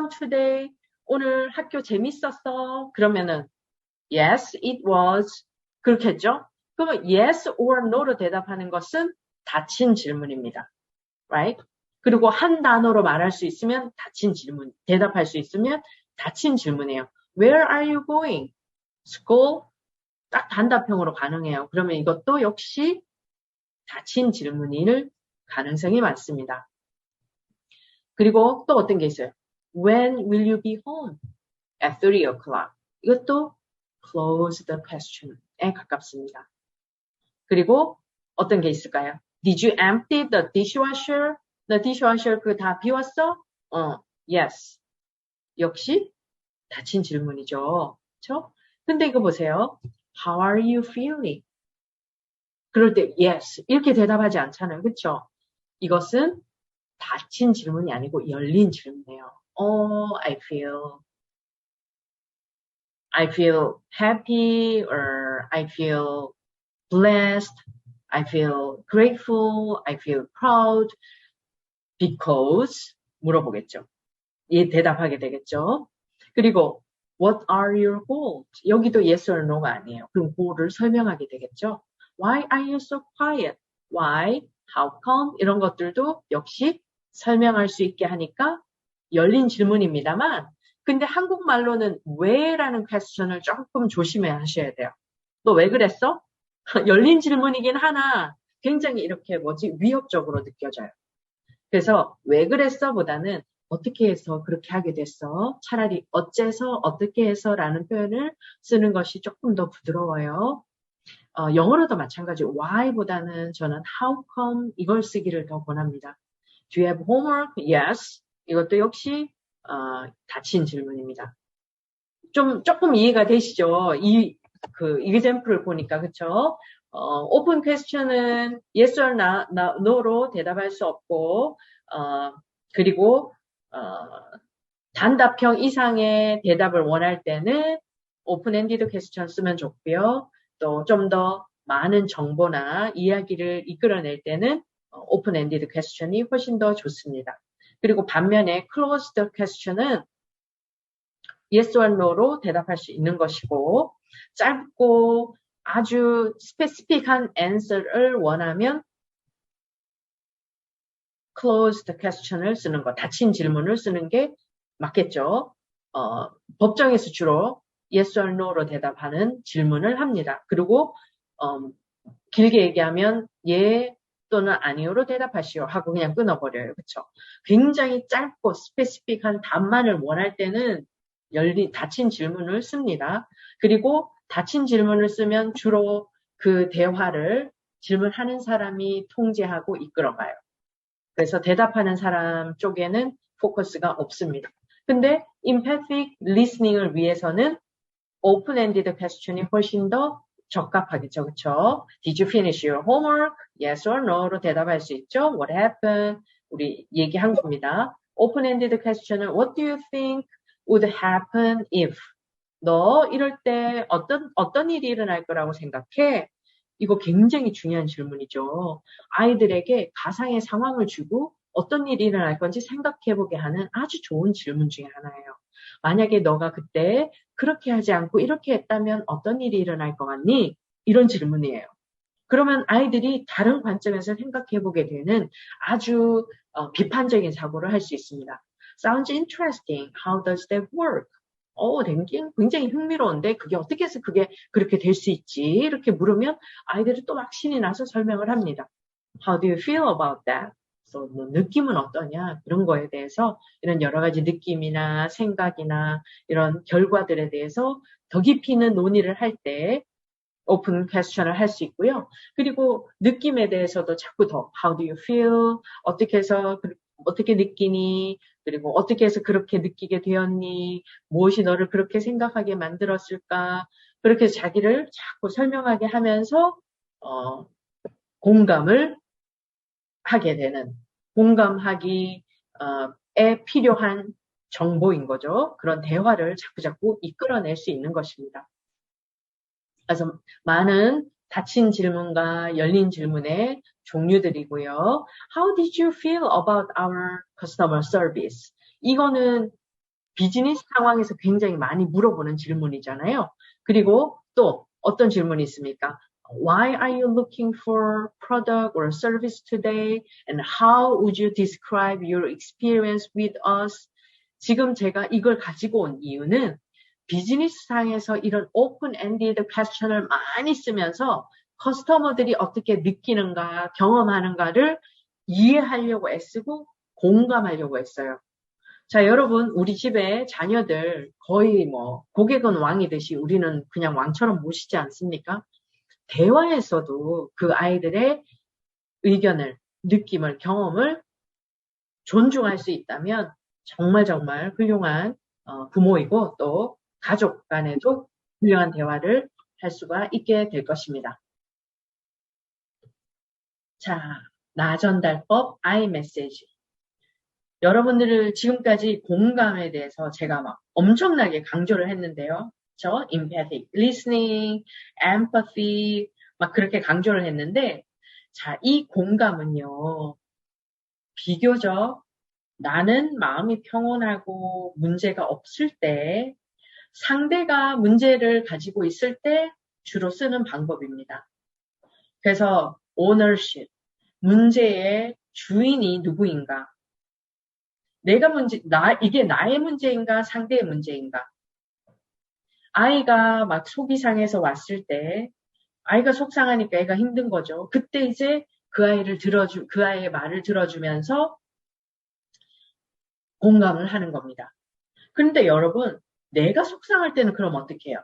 today? 오늘 학교 재밌었어? 그러면은, yes, it was. 그렇겠죠? 그러면 yes or no로 대답하는 것은 닫힌 질문입니다. right? 그리고 한 단어로 말할 수 있으면 닫힌 질문, 대답할 수 있으면 닫힌 질문이에요. Where are you going? School? 딱 단답형으로 가능해요. 그러면 이것도 역시 닫힌 질문일 가능성이 많습니다. 그리고 또 어떤 게 있어요? When will you be home? At 3 o'clock. 이것도 close the question에 가깝습니다. 그리고 어떤 게 있을까요? Did you empty the dishwasher? The dishwasher 그 다 비웠어? Yes. 역시 닫힌 질문이죠. 그렇죠? 근데 이거 보세요. How are you feeling? 그럴 때 yes 이렇게 대답하지 않잖아요. 그렇죠? 이것은 닫힌 질문이 아니고 열린 질문이에요. I feel happy or I feel blessed. I feel grateful. I feel proud. Because 물어보겠죠. 예, 대답하게 되겠죠. 그리고 what are your goals? 여기도 yes or no가 아니에요. 그럼 goal을 설명하게 되겠죠. Why are you so quiet? Why? How come? 이런 것들도 역시 설명할 수 있게 하니까 열린 질문입니다만 근데 한국말로는 왜라는 퀘스천을 조금 조심해 하셔야 돼요. 너 왜 그랬어? 열린 질문이긴 하나 굉장히 이렇게 위협적으로 느껴져요. 그래서 왜 그랬어 보다는 어떻게 해서 그렇게 하게 됐어? 차라리 어째서 어떻게 해서 라는 표현을 쓰는 것이 조금 더 부드러워요. 영어로도 마찬가지 why보다는 저는 how come 이걸 쓰기를 더 권합니다. Do you have homework? Yes. 이것도 역시 닫힌 질문입니다. 조금 이해가 되시죠? 이 example을 보니까 그렇죠? 오픈 퀘스천은 yes or no로 대답할 수 없고 그리고 단답형 이상의 대답을 원할 때는 오픈엔디드 퀘스천 쓰면 좋고요. 또 좀 더 많은 정보나 이야기를 이끌어낼 때는 오픈엔디드 퀘스천이 훨씬 더 좋습니다. 그리고 반면에 closed 퀘스천은 yes or no로 대답할 수 있는 것이고 짧고 아주 스페시픽한 answer를 원하면 closed question을 쓰는 거, 닫힌 질문을 쓰는 게 맞겠죠. 법정에서 주로 yes or no로 대답하는 질문을 합니다. 그리고 길게 얘기하면 예 또는 아니요로 대답하시오 하고 그냥 끊어버려요. 그렇죠? 굉장히 짧고 스페시픽한 답만을 원할 때는 닫힌 질문을 씁니다. 그리고 닫힌 질문을 쓰면 주로 그 대화를 질문하는 사람이 통제하고 이끌어가요. 그래서 대답하는 사람 쪽에는 포커스가 없습니다. 근데 empathic listening을 위해서는 open-ended question이 훨씬 더 적합하겠죠. 그렇죠? Did you finish your homework? Yes or no로 대답할 수 있죠. What happened? 우리 얘기한 겁니다. open-ended question은 what do you think would happen if? 너 이럴 때 어떤 일이 일어날 거라고 생각해? 이거 굉장히 중요한 질문이죠. 아이들에게 가상의 상황을 주고 어떤 일이 일어날 건지 생각해보게 하는 아주 좋은 질문 중에 하나예요. 만약에 너가 그때 그렇게 하지 않고 이렇게 했다면 어떤 일이 일어날 것 같니? 이런 질문이에요. 그러면 아이들이 다른 관점에서 생각해보게 되는 아주 비판적인 사고를 할 수 있습니다. Sounds interesting. How does that work? 굉장히 흥미로운데 그게 어떻게 해서 그게 그렇게 될 수 있지? 이렇게 물으면 아이들이 또 막 신이 나서 설명을 합니다. How do you feel about that? 너 느낌은 어떠냐? 그런 거에 대해서 이런 여러 가지 느낌이나 생각이나 이런 결과들에 대해서 더 깊이 있는 논의를 할 때 오픈 퀘스천을 할 수 있고요. 그리고 느낌에 대해서도 자꾸 더 How do you feel? 어떻게 해서 어떻게 느끼니? 그리고 어떻게 해서 그렇게 느끼게 되었니? 무엇이 너를 그렇게 생각하게 만들었을까? 그렇게 자기를 자꾸 설명하게 하면서 공감을 하게 되는 공감하기에 필요한 정보인 거죠. 그런 대화를 자꾸자꾸 이끌어낼 수 있는 것입니다. 그래서 많은 닫힌 질문과 열린 질문의 종류들이고요. How did you feel about our customer service? 이거는 비즈니스 상황에서 굉장히 많이 물어보는 질문이잖아요. 그리고 또 어떤 질문이 있습니까? Why are you looking for product or service today? And how would you describe your experience with us? 지금 제가 이걸 가지고 온 이유는 비즈니스 상에서 이런 오픈 엔디드 퀘스천을 많이 쓰면서 커스터머들이 어떻게 느끼는가, 경험하는가를 이해하려고 애쓰고 공감하려고 했어요. 자, 여러분, 우리 집에 자녀들 거의 고객은 왕이듯이 우리는 그냥 왕처럼 모시지 않습니까? 대화에서도 그 아이들의 의견을, 느낌을, 경험을 존중할 수 있다면 정말 훌륭한 부모이고 또 가족 간에도 훌륭한 대화를 할 수가 있게 될 것입니다. 자, 나전달법, 아이메시지. 여러분들을 지금까지 공감에 대해서 제가 막 엄청나게 강조를 했는데요. 그렇죠? empathic listening, empathy 막 그렇게 강조를 했는데 자, 이 공감은요. 비교적 나는 마음이 평온하고 문제가 없을 때 상대가 문제를 가지고 있을 때 주로 쓰는 방법입니다. 그래서 ownership, 문제의 주인이 누구인가? 이게 나의 문제인가, 상대의 문제인가? 아이가 막 속이 상해서 왔을 때, 아이가 속상하니까 애가 힘든 거죠. 그때 이제 그 아이의 말을 들어주면서 공감을 하는 겁니다. 그런데 여러분, 내가 속상할 때는 그럼 어떻게 해요?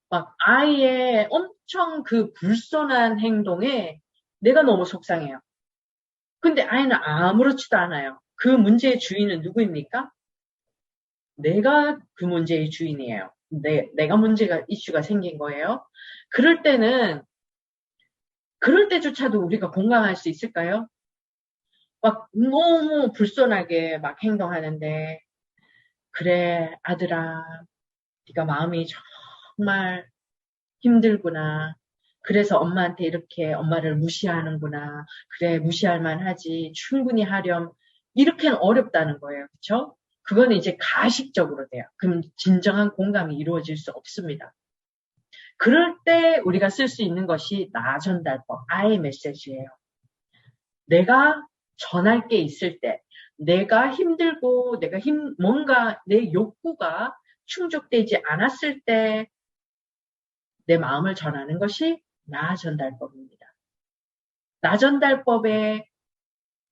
막 아이의 엄청 그 불손한 행동에 내가 너무 속상해요. 근데 아이는 아무렇지도 않아요. 그 문제의 주인은 누구입니까? 내가 그 문제의 주인이에요. 내가 이슈가 생긴 거예요. 그럴 때조차도 우리가 공감할 수 있을까요? 막 너무 불손하게 막 행동하는데, 그래, 아들아, 네가 마음이 정말 힘들구나. 그래서 엄마한테 이렇게 엄마를 무시하는구나. 그래, 무시할 만하지. 충분히 하렴. 이렇게는 어렵다는 거예요. 그렇죠? 그거는 이제 가식적으로 돼요. 그럼 진정한 공감이 이루어질 수 없습니다. 그럴 때 우리가 쓸 수 있는 것이 나전달법, 아이 메시지예요. 내가 전할 게 있을 때, 내가 힘들고 뭔가 내 욕구가 충족되지 않았을 때 내 마음을 전하는 것이 나전달법입니다. 나전달법의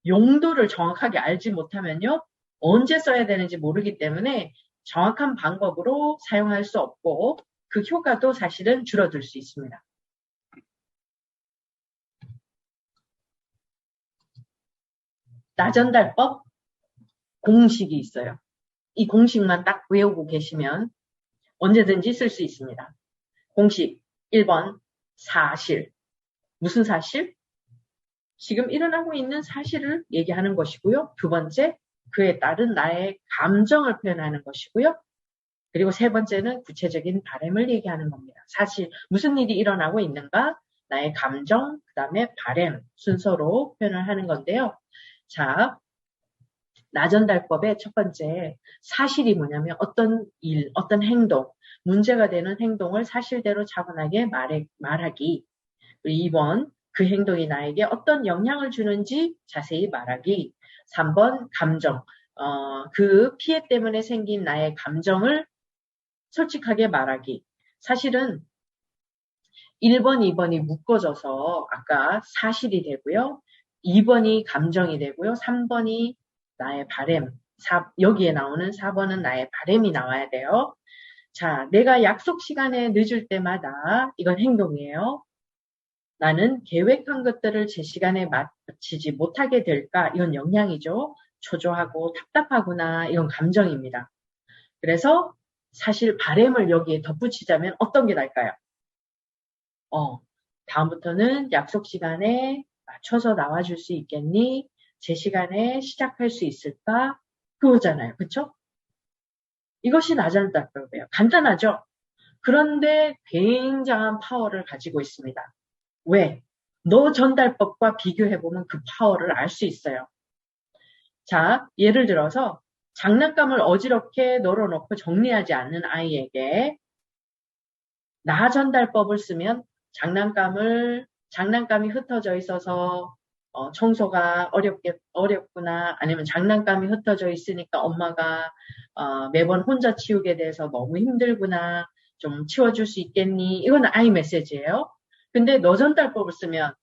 용도를 정확하게 알지 못하면요. 언제 써야 되는지 모르기 때문에 정확한 방법으로 사용할 수 없고 그 효과도 사실은 줄어들 수 있습니다. 나전달법 공식이 있어요. 이 공식만 딱 외우고 계시면 언제든지 쓸 수 있습니다. 공식 1번 사실. 무슨 사실? 지금 일어나고 있는 사실을 얘기하는 것이고요. 두 번째, 그에 따른 나의 감정을 표현하는 것이고요. 그리고 세 번째는 구체적인 바람을 얘기하는 겁니다. 사실 무슨 일이 일어나고 있는가? 나의 감정, 그 다음에 바람 순서로 표현을 하는 건데요. 자, 나전달법의 첫 번째 사실이 뭐냐면 어떤 일, 어떤 행동, 문제가 되는 행동을 사실대로 차분하게 말하기. 그리고 2번, 그 행동이 나에게 어떤 영향을 주는지 자세히 말하기. 3번, 감정. 그 피해 때문에 생긴 나의 감정을 솔직하게 말하기. 사실은 1번, 2번이 묶어져서 아까 사실이 되고요. 2번이 감정이 되고요. 3번이 나의 바램. 여기에 나오는 4번은 나의 바램이 나와야 돼요. 자, 내가 약속 시간에 늦을 때마다 이건 행동이에요. 나는 계획한 것들을 제 시간에 마치지 못하게 될까? 이건 영향이죠. 초조하고 답답하구나. 이건 감정입니다. 그래서 사실 바램을 여기에 덧붙이자면 어떤 게 날까요? 다음부터는 약속 시간에 맞춰서 나와줄 수 있겠니? 제 시간에 시작할 수 있을까? 그거잖아요. 그쵸? 이것이 나전달법이에요. 간단하죠? 그런데 굉장한 파워를 가지고 있습니다. 왜? 너 전달법과 비교해보면 그 파워를 알 수 있어요. 자, 예를 들어서 장난감을 어지럽게 널어놓고 정리하지 않는 아이에게 나 전달법을 쓰면 장난감이 흩어져 있어서 청소가 어렵구나. 아니면 장난감이 흩어져 있으니까 엄마가 매번 혼자 치우게 돼서 너무 힘들구나. 좀 치워줄 수 있겠니? 이건 아이 메시지예요. 근데 너 전달법을 쓰면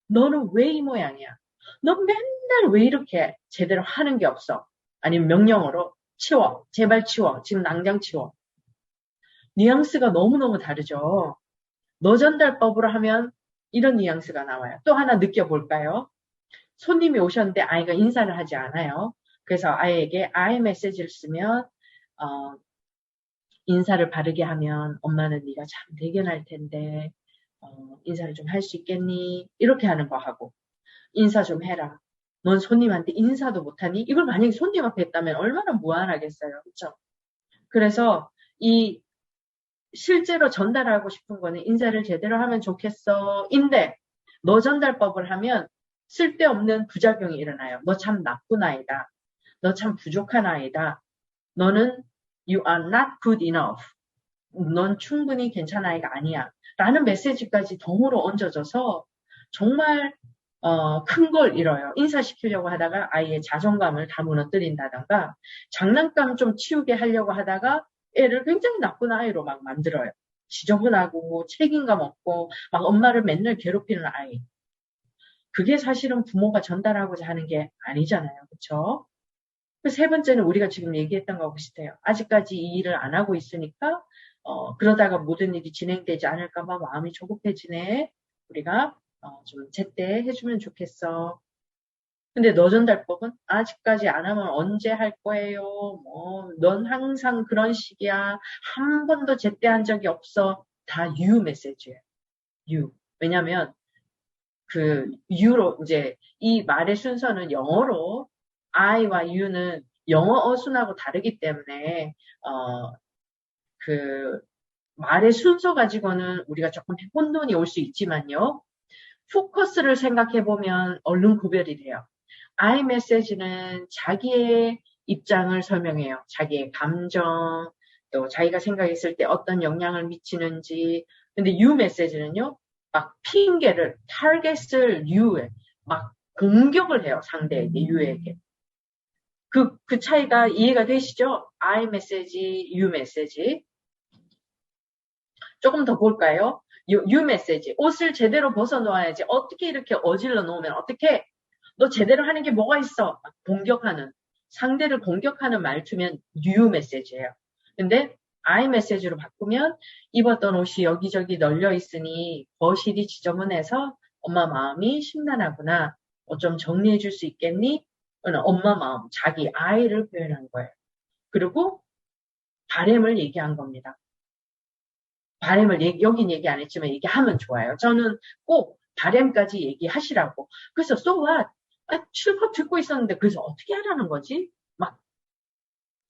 너는 왜 이 모양이야? 너 맨날 왜 이렇게 제대로 하는 게 없어? 아니면 명령어로 치워. 제발 치워. 지금 당장 치워. 뉘앙스가 너무너무 다르죠. 너 전달법으로 하면 이런 뉘앙스가 나와요. 또 하나 느껴볼까요? 손님이 오셨는데 아이가 인사를 하지 않아요. 그래서 아이에게 I 메시지를 쓰면 인사를 바르게 하면 엄마는 네가 참 대견할 텐데 인사를 좀 할 수 있겠니? 이렇게 하는 거 하고 인사 좀 해라. 넌 손님한테 인사도 못하니? 이걸 만약에 손님 앞에 했다면 얼마나 무안하겠어요. 그렇죠? 그래서 이 실제로 전달하고 싶은 거는 인사를 제대로 하면 좋겠어. 인데 너 전달법을 하면 쓸데없는 부작용이 일어나요. 너 참 나쁜 아이다. 너 참 부족한 아이다. 너는 you are not good enough. 넌 충분히 괜찮은 아이가 아니야. 라는 메시지까지 덩으로 얹어져서 정말 큰 걸 잃어요. 인사시키려고 하다가 아이의 자존감을 다 무너뜨린다던가 장난감 좀 치우게 하려고 하다가 애를 굉장히 나쁜 아이로 막 만들어요. 지저분하고 책임감 없고 막 엄마를 맨날 괴롭히는 아이. 그게 사실은 부모가 전달하고자 하는 게 아니잖아요. 그렇죠? 세 번째는 우리가 지금 얘기했던 거하고 비슷해요. 아직까지 이 일을 안 하고 있으니까 그러다가 모든 일이 진행되지 않을까 봐 마음이 조급해지네. 우리가 좀 제때 해주면 좋겠어. 근데 너 전달법은 아직까지 안 하면 언제 할 거예요? 넌 항상 그런 식이야. 한 번도 제때 한 적이 없어. 다 you 메시지예요. you. 왜냐면 그 you로 이제 이 말의 순서는 영어로 I와 you는 영어 어순하고 다르기 때문에 그 말의 순서 가지고는 우리가 조금 혼돈이 올 수 있지만요. 포커스를 생각해보면 얼른 구별이 돼요. I 메시지는 자기의 입장을 설명해요. 자기의 감정, 또 자기가 생각했을 때 어떤 영향을 미치는지. 근데 you 메시지는요, 막 핑계를, 타겟을 you에, 막 공격을 해요. 상대에게, you에게. 그 차이가 이해가 되시죠? I 메시지, you 메시지. 조금 더 볼까요? you 메시지. 옷을 제대로 벗어놓아야지. 어떻게 이렇게 어질러 놓으면 어떻게? 너 제대로 하는 게 뭐가 있어? 공격하는. 상대를 공격하는 말투면 you 메시지예요. 근데 I 메시지로 바꾸면 입었던 옷이 여기저기 널려 있으니 거실이 지저분해서 엄마 마음이 심란하구나. 좀 정리해 줄 수 있겠니? 엄마 마음, 자기 I를 표현한 거예요. 그리고 바램을 얘기한 겁니다. 바램을 여긴 얘기 안 했지만 얘기하면 좋아요. 저는 꼭 바램까지 얘기하시라고. 그래서 so what? 출석 듣고 있었는데 그래서 어떻게 하라는 거지? 막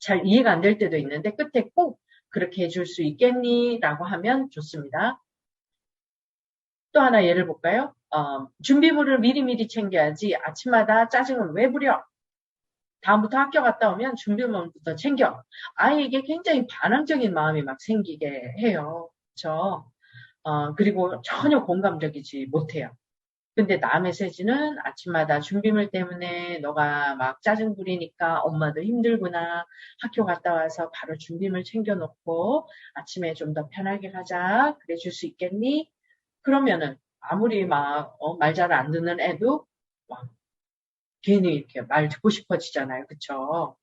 잘 이해가 안 될 때도 있는데 끝에 꼭 그렇게 해줄 수 있겠니? 라고 하면 좋습니다. 또 하나 예를 볼까요? 준비물을 미리미리 챙겨야지 아침마다 짜증을 왜 부려? 다음부터 학교 갔다 오면 준비물부터 챙겨. 아이에게 굉장히 반항적인 마음이 막 생기게 해요. 그렇죠? 그리고 전혀 공감적이지 못해요. 근데 나 메시지는 아침마다 준비물 때문에 너가 막 짜증 부리니까 엄마도 힘들구나. 학교 갔다 와서 바로 준비물 챙겨놓고 아침에 좀 더 편하게 가자. 그래 줄 수 있겠니? 그러면은 아무리 막 말 잘 안 듣는 애도 막 괜히 이렇게 말 듣고 싶어지잖아요. 그쵸?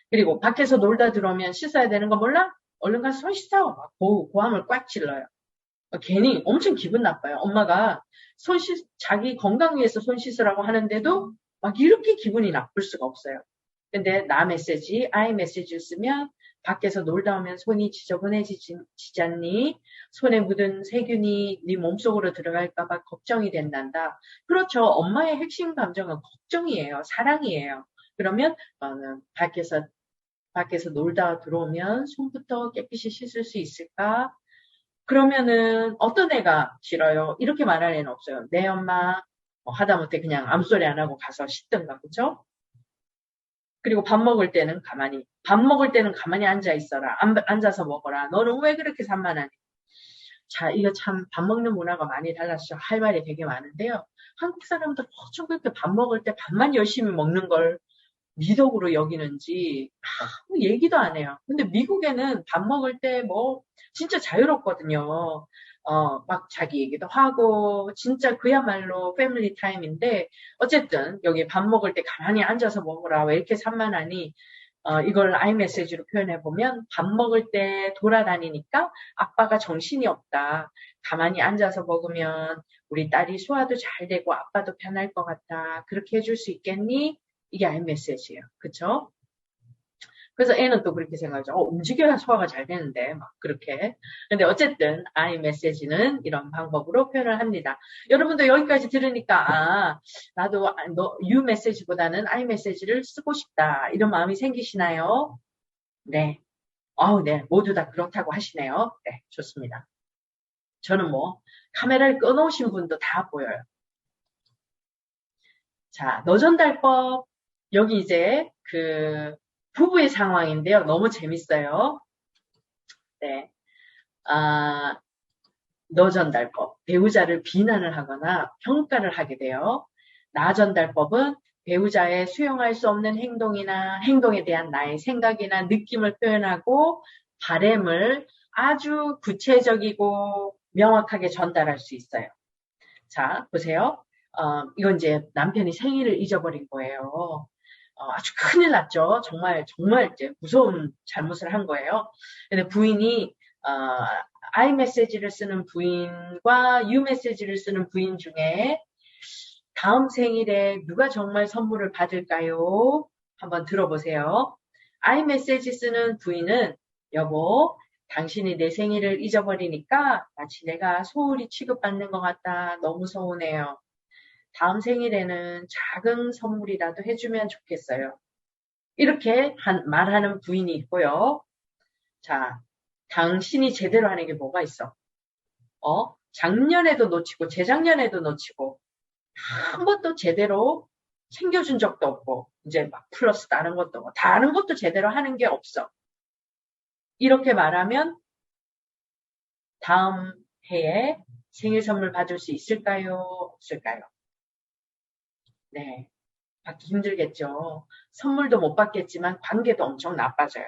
그리고 밖에서 놀다 들어오면 씻어야 되는 거 몰라? 얼른 가서 손 씻어. 막 고함을 꽉 질러요. 괜히 엄청 기분 나빠요. 엄마가 자기 건강 위해서 손 씻으라고 하는데도 막 이렇게 기분이 나쁠 수가 없어요. 근데 나 메시지, I 메시지를 쓰면 밖에서 놀다 오면 손이 지저분해지지 않니? 손에 묻은 세균이 네 몸속으로 들어갈까봐 걱정이 된단다. 그렇죠. 엄마의 핵심 감정은 걱정이에요. 사랑이에요. 그러면 밖에서 놀다 들어오면 손부터 깨끗이 씻을 수 있을까? 그러면은 어떤 애가 싫어요? 이렇게 말할 애는 없어요. 내 엄마 하다못해 그냥 아무 소리 안 하고 가서 씻든가, 그쵸? 그리고 밥 먹을 때는 가만히 앉아 있어라. 앉아서 먹어라. 너는 왜 그렇게 산만하니? 자, 이거 참 밥 먹는 문화가 많이 달라서 할 말이 되게 많은데요. 한국 사람들 어쩜 그렇게 밥 먹을 때 밥만 열심히 먹는 걸 미덕으로 여기는지 아무 얘기도 안 해요. 근데 미국에는 밥 먹을 때 진짜 자유롭거든요. 막 자기 얘기도 하고 진짜 그야말로 패밀리 타임인데 어쨌든 여기 밥 먹을 때 가만히 앉아서 먹으라 왜 이렇게 산만하니 이걸 아이메시지로 표현해보면 밥 먹을 때 돌아다니니까 아빠가 정신이 없다. 가만히 앉아서 먹으면 우리 딸이 소화도 잘 되고 아빠도 편할 것 같다. 그렇게 해줄 수 있겠니? 이게 아이메시지예요. 그쵸? 그래서 애는 또 그렇게 생각하죠. 움직여야 소화가 잘 되는데 막 그렇게. 근데 어쨌든 아이메시지는 이런 방법으로 표현을 합니다. 여러분도 여기까지 들으니까 나도 유 메시지보다는 아이메시지를 쓰고 싶다 이런 마음이 생기시나요? 네. 네. 모두 다 그렇다고 하시네요. 네. 좋습니다. 저는 카메라를 꺼놓으신 분도 다 보여요. 자, 너전달법. 여기 이제 부부의 상황인데요. 너무 재밌어요. 네. 너전달법. 배우자를 비난을 하거나 평가를 하게 돼요. 나전달법은 배우자의 수용할 수 없는 행동에 대한 나의 생각이나 느낌을 표현하고 바램을 아주 구체적이고 명확하게 전달할 수 있어요. 자, 보세요. 이건 이제 남편이 생일을 잊어버린 거예요. 아주 큰일 났죠. 정말 이제 무서운 잘못을 한 거예요. 근데 부인이, 아이메시지를 쓰는 부인과 유메시지를 쓰는 부인 중에 다음 생일에 누가 정말 선물을 받을까요? 한번 들어보세요. 아이메시지 쓰는 부인은 여보, 당신이 내 생일을 잊어버리니까 마치 내가 소홀히 취급받는 것 같다. 너무 서운해요. 다음 생일에는 작은 선물이라도 해주면 좋겠어요. 이렇게 말하는 부인이 있고요. 자, 당신이 제대로 하는 게 뭐가 있어? 작년에도 놓치고 재작년에도 놓치고 한 번도 제대로 챙겨준 적도 없고 이제 막 플러스 다른 것도 다른 것도 제대로 하는 게 없어. 이렇게 말하면 다음 해에 생일 선물 받을 수 있을까요? 없을까요? 네. 받기 힘들겠죠. 선물도 못 받겠지만 관계도 엄청 나빠져요.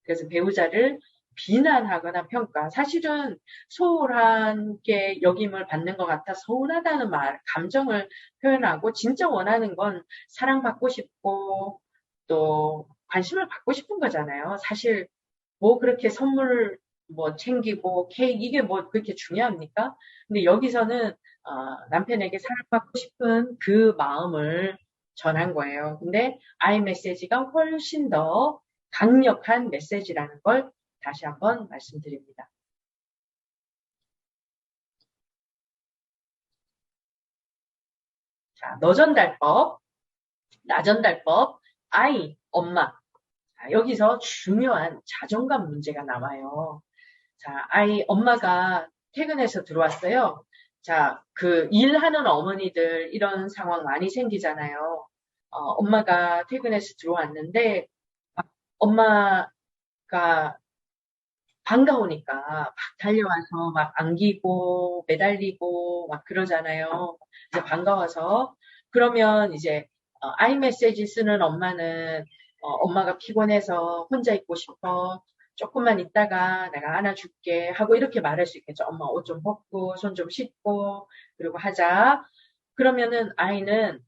그래서 배우자를 비난하거나 평가. 사실은 소홀한 게 여김을 받는 것 같아 서운하다는 감정을 표현하고 진짜 원하는 건 사랑받고 싶고 또 관심을 받고 싶은 거잖아요. 사실 그렇게 선물 챙기고 케이크 이게 그렇게 중요합니까? 근데 여기서는 남편에게 사랑받고 싶은 그 마음을 전한 거예요. 근데 아이메시지가 훨씬 더 강력한 메시지라는 걸 다시 한번 말씀드립니다. 자, 너전달법, 나전달법, 엄마. 자, 여기서 중요한 자존감 문제가 나와요. 자, 엄마가 퇴근해서 들어왔어요. 자, 일하는 어머니들 이런 상황 많이 생기잖아요. 엄마가 퇴근해서 들어왔는데 엄마가 반가우니까 막 달려와서 막 안기고 매달리고 막 그러잖아요. 이제 반가워서 그러면 이제 아이메시지 쓰는 엄마는 엄마가 피곤해서 혼자 있고 싶어. 조금만 있다가 내가 안아줄게 하고 이렇게 말할 수 있겠죠. 엄마 옷 좀 벗고 손 좀 씻고 그리고 하자. 그러면은 아이는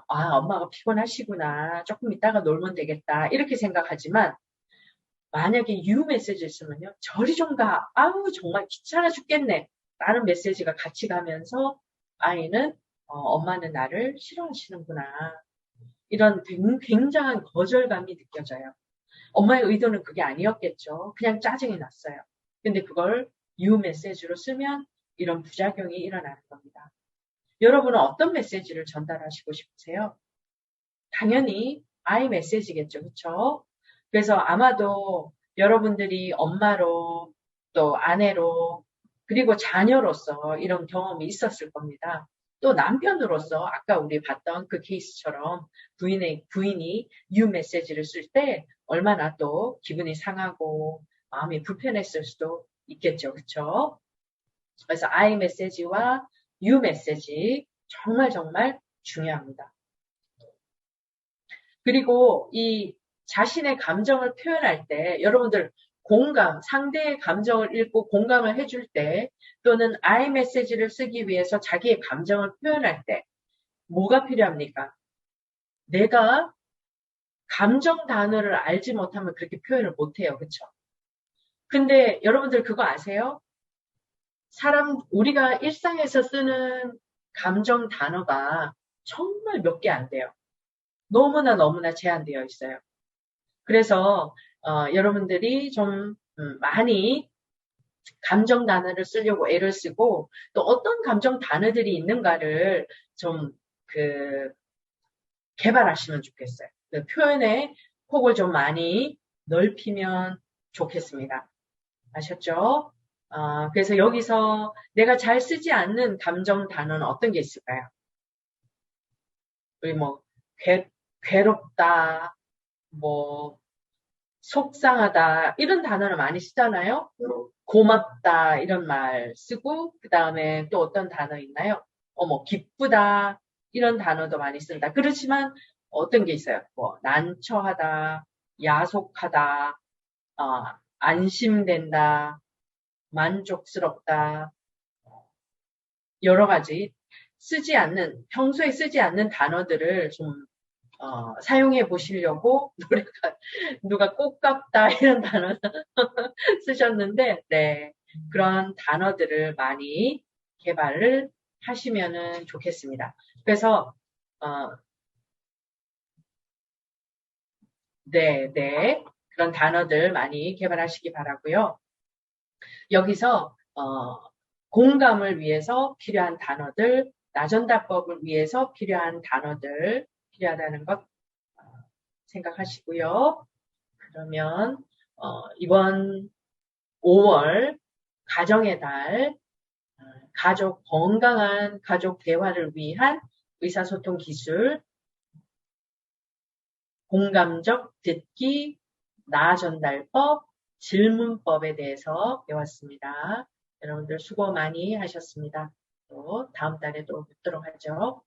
엄마가 피곤하시구나. 조금 있다가 놀면 되겠다. 이렇게 생각하지만 만약에 you 메시지를 쓰면요. 저리 좀 가. 아우 정말 귀찮아 죽겠네. 라는 메시지가 같이 가면서 아이는 엄마는 나를 싫어하시는구나. 이런 굉장한 거절감이 느껴져요. 엄마의 의도는 그게 아니었겠죠. 그냥 짜증이 났어요. 근데 그걸 you 메시지로 쓰면 이런 부작용이 일어나는 겁니다. 여러분은 어떤 메시지를 전달하시고 싶으세요? 당연히 I 메시지겠죠. 그렇죠? 그래서 아마도 여러분들이 엄마로 또 아내로 그리고 자녀로서 이런 경험이 있었을 겁니다. 또 남편으로서 아까 우리 봤던 그 케이스처럼 부인이 you 메시지를 쓸 때 얼마나 또 기분이 상하고 마음이 불편했을 수도 있겠죠. 그렇죠? 그래서 I 메시지와 you 메시지 정말 중요합니다. 그리고 이 자신의 감정을 표현할 때 여러분들 상대의 감정을 읽고 공감을 해줄 때 또는 I 메시지를 쓰기 위해서 자기의 감정을 표현할 때 뭐가 필요합니까? 내가 감정 단어를 알지 못하면 그렇게 표현을 못해요. 그렇죠? 근데 여러분들 그거 아세요? 우리가 일상에서 쓰는 감정 단어가 정말 몇 개 안 돼요. 너무나 제한되어 있어요. 그래서 여러분들이 좀 많이 감정 단어를 쓰려고 애를 쓰고 또 어떤 감정 단어들이 있는가를 좀 개발하시면 좋겠어요. 그 표현의 폭을 좀 많이 넓히면 좋겠습니다. 아셨죠? 그래서 여기서 내가 잘 쓰지 않는 감정 단어는 어떤 게 있을까요? 우리 괴롭다, 속상하다 이런 단어를 많이 쓰잖아요. 고맙다 이런 말 쓰고 그 다음에 또 어떤 단어 있나요? 기쁘다 이런 단어도 많이 쓴다. 그렇지만 어떤 게 있어요? 난처하다, 야속하다, 안심된다, 만족스럽다 여러 가지 평소에 쓰지 않는 단어들을 좀 사용해 보시려고 누가 꽃같다 이런 단어 쓰셨는데, 네. 그런 단어들을 많이 개발을 하시면은 좋겠습니다. 그래서, 네. 그런 단어들 많이 개발하시기 바라고요. 여기서, 공감을 위해서 필요한 단어들, 나전다법을 위해서 필요한 단어들 필요하다는 것 생각하시고요. 그러면 이번 5월 가정의 달 건강한 가족 대화를 위한 의사소통 기술 공감적 듣기 나전달법 질문법에 대해서 배웠습니다. 여러분들 수고 많이 하셨습니다. 또 다음 달에 또 뵙도록 하죠.